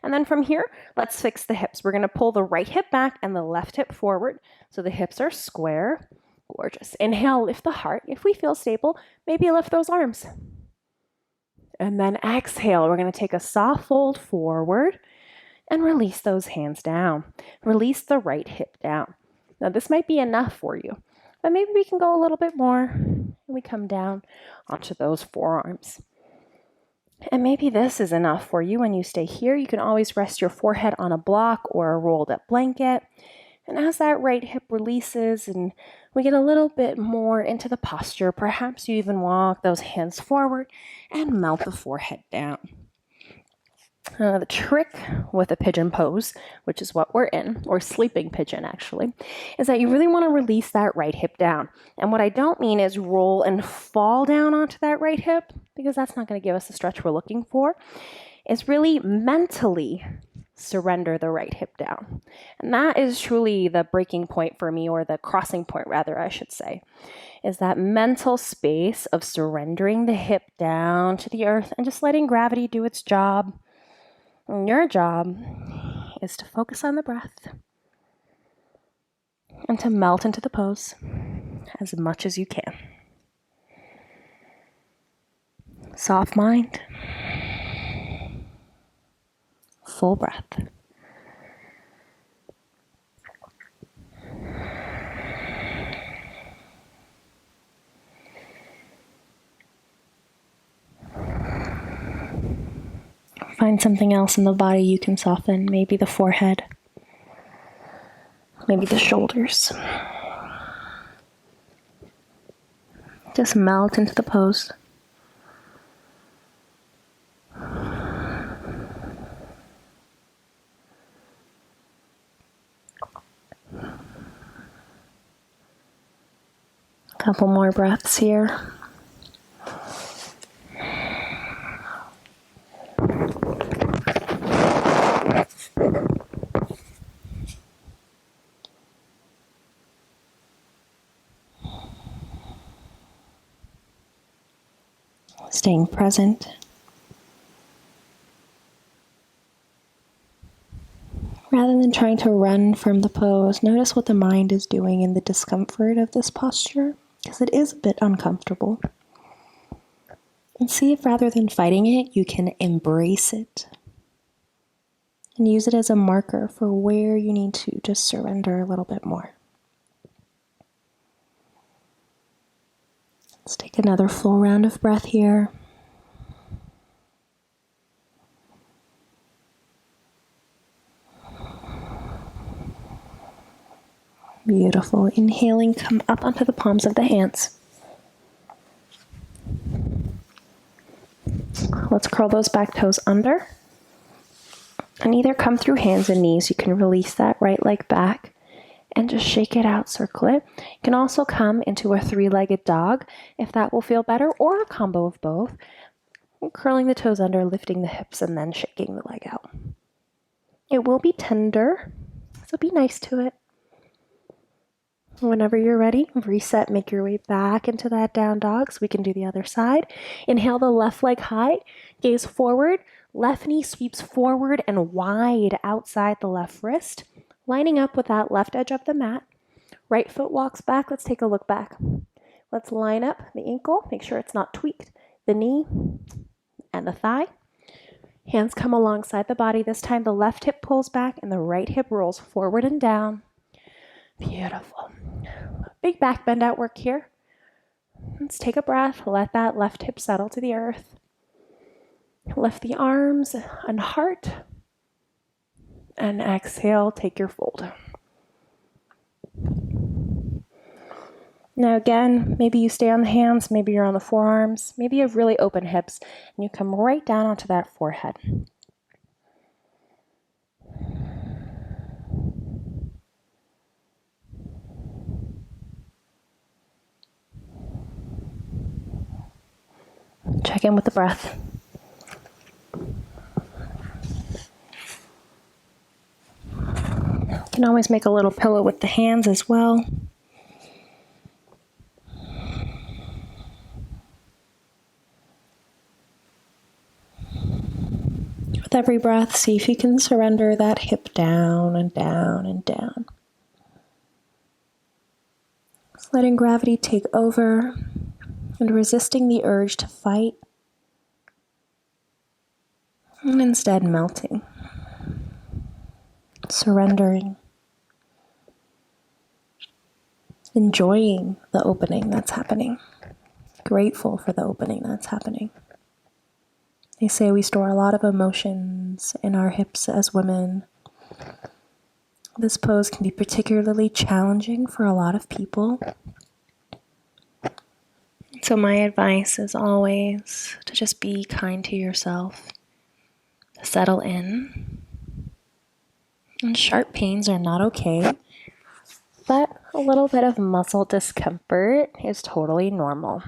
And then from here, let's fix the hips. We're gonna pull the right hip back and the left hip forward so the hips are square. Gorgeous. Inhale, lift the heart. If we feel stable, maybe lift those arms. And then exhale, we're gonna take a soft fold forward and release those hands down. Release the right hip down. Now this might be enough for you, but maybe we can go a little bit more and we come down onto those forearms. And maybe this is enough for you when you stay here. You can always rest your forehead on a block or a rolled up blanket. And as that right hip releases and we get a little bit more into the posture, perhaps you even walk those hands forward and melt the forehead down. The trick with a pigeon pose, which is what we're in, or sleeping pigeon actually, is that you really want to release that right hip down. And what I don't mean is roll and fall down onto that right hip, because that's not going to give us the stretch we're looking for. It's really mentally surrender the right hip down. And that is truly the breaking point for me, or the crossing point rather, I should say, is that mental space of surrendering the hip down to the earth and just letting gravity do its job. And your job is to focus on the breath and to melt into the pose as much as you can. Soft mind, full breath. Find something else in the body you can soften, maybe the forehead, maybe the shoulders. Just melt into the pose. Couple more breaths here. Staying present. Rather than trying to run from the pose, notice what the mind is doing in the discomfort of this posture, because it is a bit uncomfortable. And see if rather than fighting it, you can embrace it and use it as a marker for where you need to just surrender a little bit more. Let's take another full round of breath here. Beautiful. Inhaling, come up onto the palms of the hands. Let's curl those back toes under. And either come through hands and knees. You can release that right leg back and just shake it out, circle it. You can also come into a three-legged dog if that will feel better, or a combo of both. Curling the toes under, lifting the hips, and then shaking the leg out. It will be tender, so be nice to it. Whenever you're ready, reset, make your way back into that down dog so we can do the other side. Inhale the left leg high, gaze forward, left knee sweeps forward and wide outside the left wrist, lining up with that left edge of the mat. Right foot walks back. Let's take a look back. Let's line up the ankle, make sure it's not tweaked, the knee and the thigh. Hands come alongside the body. This time the left hip pulls back and the right hip rolls forward and down. Beautiful. Big back bend out work here. Let's take a breath. Let that left hip settle to the earth. Lift the arms and heart. And exhale, take your fold. Now again, maybe you stay on the hands, maybe you're on the forearms, maybe you have really open hips, and you come right down onto that forehead. Check in with the breath. You can always make a little pillow with the hands as well. With every breath, see if you can surrender that hip down and down and down. Just letting gravity take over and resisting the urge to fight, and instead melting, surrendering, enjoying the opening that's happening, grateful for the opening that's happening. They say we store a lot of emotions in our hips as women. This pose can be particularly challenging for a lot of people. So my advice is always to just be kind to yourself, settle in. And sharp pains are not okay, but a little bit of muscle discomfort is totally normal.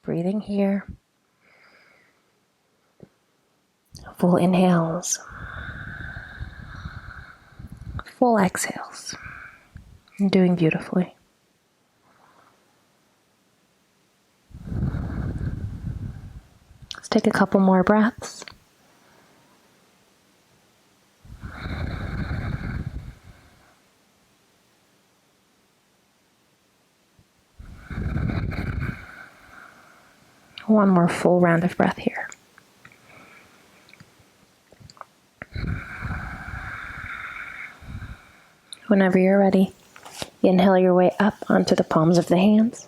Breathing here. Full inhales. Full exhales. You're doing beautifully. Let's take a couple more breaths. One more full round of breath here. Whenever you're ready, inhale your way up onto the palms of the hands.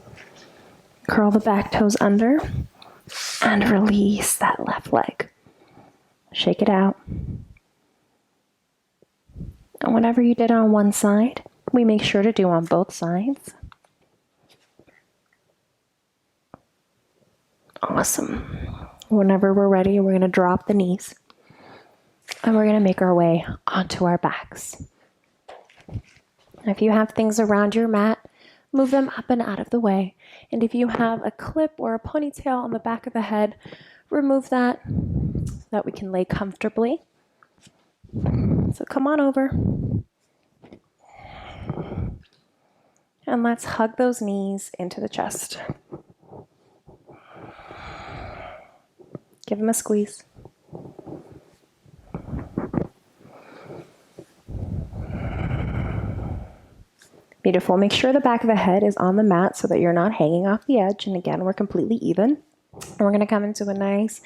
Curl the back toes under and release that left leg. Shake it out. And whatever you did on one side, we make sure to do on both sides. Awesome. Whenever we're ready, we're going to drop the knees and we're going to make our way onto our backs. If you have things around your mat, move them up and out of the way. And if you have a clip or a ponytail on the back of the head, remove that so that we can lay comfortably. So come on over. And let's hug those knees into the chest. Give them a squeeze. Beautiful. Make sure the back of the head is on the mat so that you're not hanging off the edge. And again, we're completely even. And we're going to come into a nice,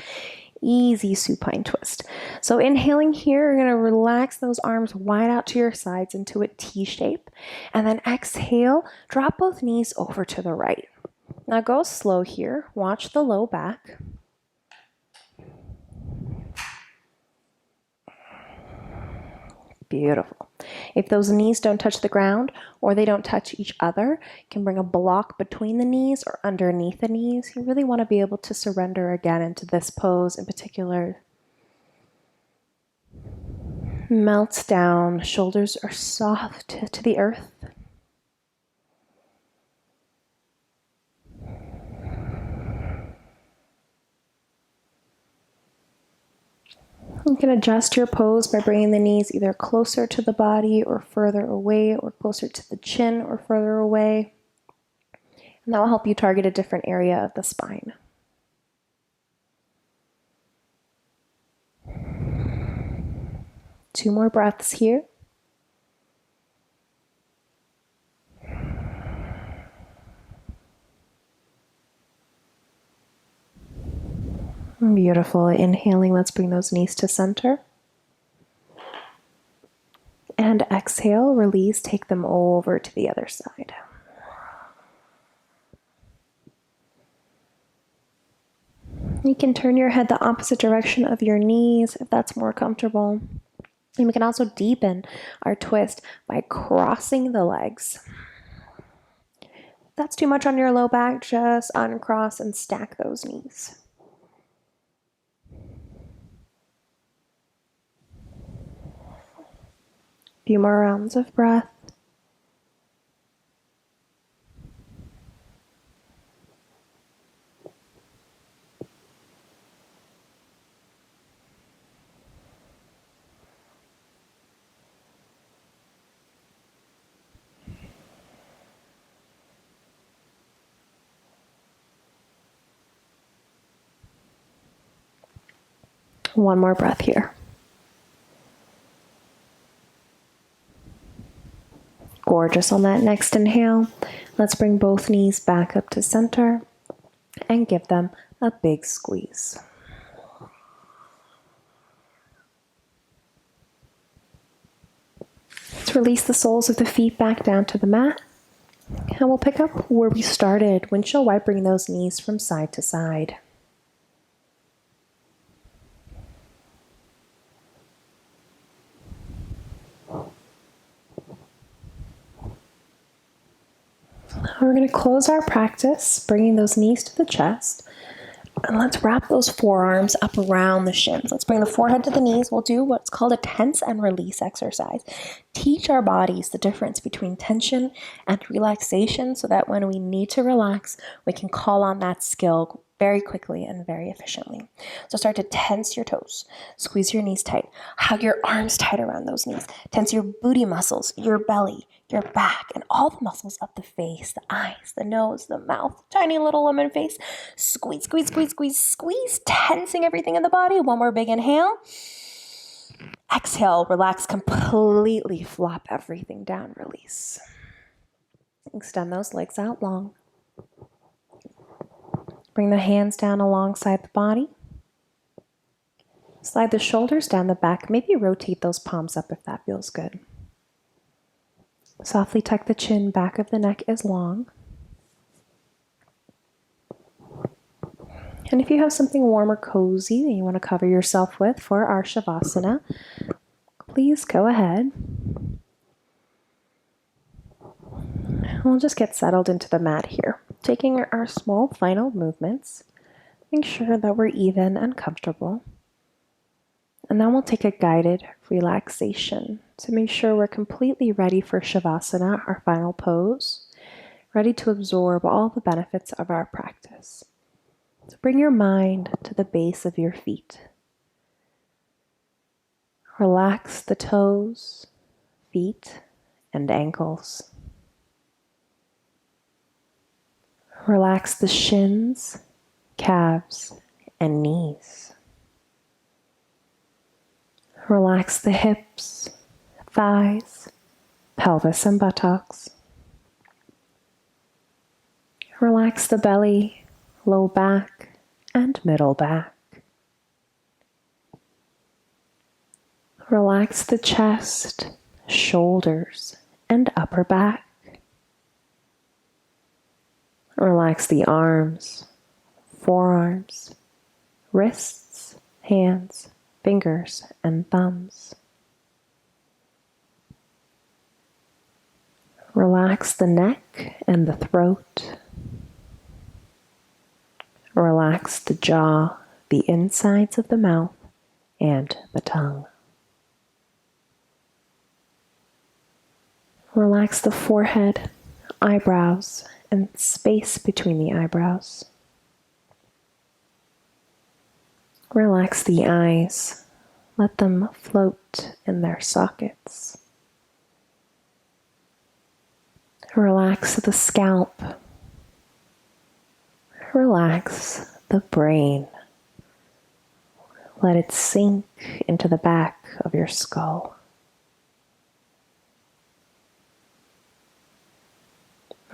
easy supine twist. So inhaling here, you're going to relax those arms wide out to your sides into a T shape. And then exhale, drop both knees over to the right. Now go slow here. Watch the low back. Beautiful. If those knees don't touch the ground or they don't touch each other, you can bring a block between the knees or underneath the knees. You really want to be able to surrender again into this pose in particular. Melts down, shoulders are soft to the earth. You can adjust your pose by bringing the knees either closer to the body or further away, or closer to the chin or further away. And that will help you target a different area of the spine. Two more breaths here. Beautiful. Inhaling, let's bring those knees to center. And exhale, release, take them over to the other side. You can turn your head the opposite direction of your knees if that's more comfortable. And we can also deepen our twist by crossing the legs. If that's too much on your low back, just uncross and stack those knees. Few more rounds of breath. One more breath here. Gorgeous on that next inhale. Let's bring both knees back up to center and give them a big squeeze. Let's release the soles of the feet back down to the mat. And we'll pick up where we started, windshield wipering those knees from side to side. We're going to close our practice, bringing those knees to the chest. And let's wrap those forearms up around the shins. Let's bring the forehead to the knees. We'll do what's called a tense and release exercise. Teach our bodies the difference between tension and relaxation so that when we need to relax, we can call on that skill very quickly and very efficiently. So start to tense your toes. Squeeze your knees tight. Hug your arms tight around those knees. Tense your booty muscles, your belly, your back, and all the muscles of the face, the eyes, the nose, the mouth, tiny little lemon face. Squeeze, squeeze, squeeze, squeeze, squeeze, tensing everything in the body. One more big inhale. Exhale, relax completely, flop everything down, release. Extend those legs out long. Bring the hands down alongside the body. Slide the shoulders down the back. Maybe rotate those palms up if that feels good. Softly tuck the chin, back of the neck is long. And if you have something warm or cozy that you want to cover yourself with for our Shavasana, please go ahead. We'll just get settled into the mat here, taking our small final movements, make sure that we're even and comfortable. And then we'll take a guided relaxation to make sure we're completely ready for Shavasana, our final pose, ready to absorb all the benefits of our practice. So bring your mind to the base of your feet. Relax the toes, feet, and ankles. Relax the shins, calves, and knees. Relax the hips, thighs, pelvis, and buttocks. Relax the belly, low back, and middle back. Relax the chest, shoulders, and upper back. Relax the arms, forearms, wrists, hands, fingers, and thumbs. Relax the neck and the throat. Relax the jaw, the insides of the mouth, and the tongue. Relax the forehead, eyebrows, and space between the eyebrows. Relax the eyes. Let them float in their sockets. Relax the scalp. Relax the brain. Let it sink into the back of your skull.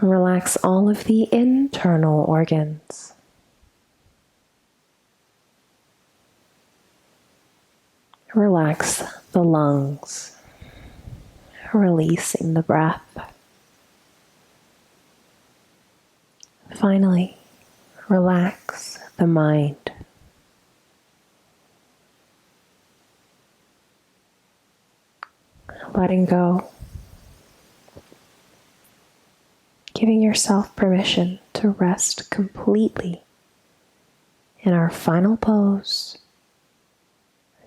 Relax all of the internal organs. Relax the lungs, releasing the breath. Finally, relax the mind. Letting go. Giving yourself permission to rest completely in our final pose,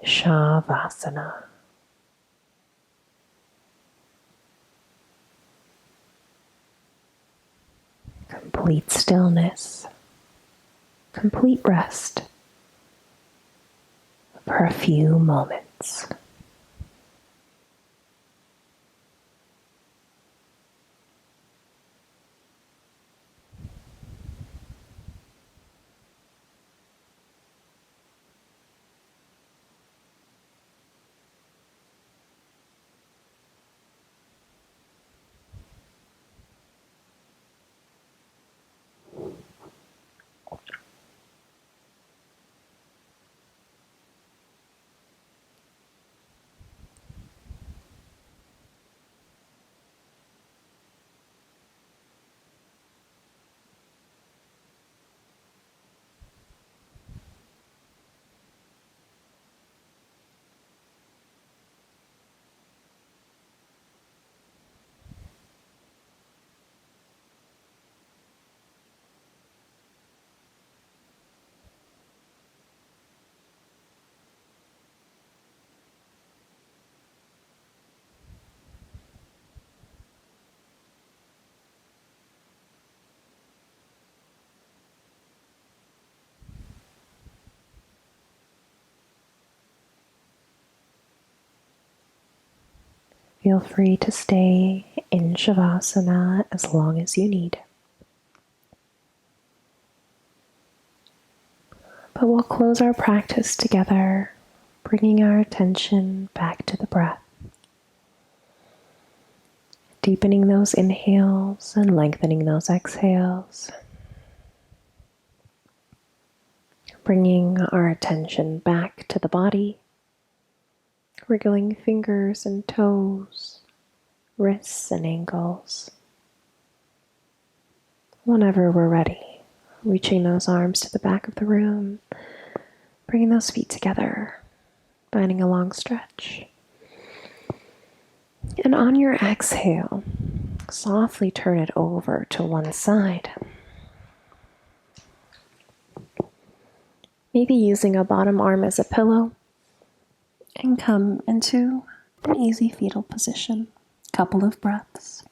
Shavasana. Complete stillness, complete rest for a few moments. Feel free to stay in Shavasana as long as you need. But we'll close our practice together, bringing our attention back to the breath. Deepening those inhales and lengthening those exhales. Bringing our attention back to the body. Wriggling fingers and toes, wrists and ankles. Whenever we're ready, reaching those arms to the back of the room, bringing those feet together, finding a long stretch. And on your exhale, softly turn it over to one side. Maybe using a bottom arm as a pillow, and come into an easy fetal position. Couple of breaths.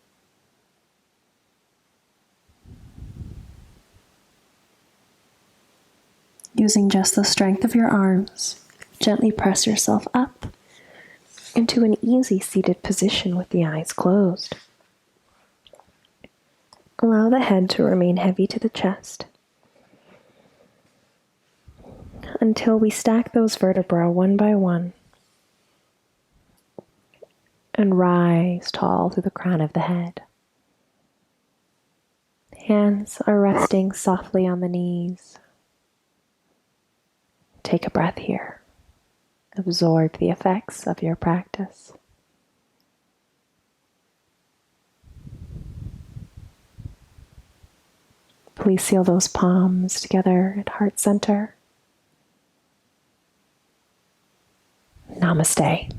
Using just the strength of your arms, gently press yourself up into an easy seated position with the eyes closed. Allow the head to remain heavy to the chest until we stack those vertebrae one by one and rise tall through the crown of the head. Hands are resting softly on the knees. Take a breath here. Absorb the effects of your practice. Please seal those palms together at heart center. Namaste.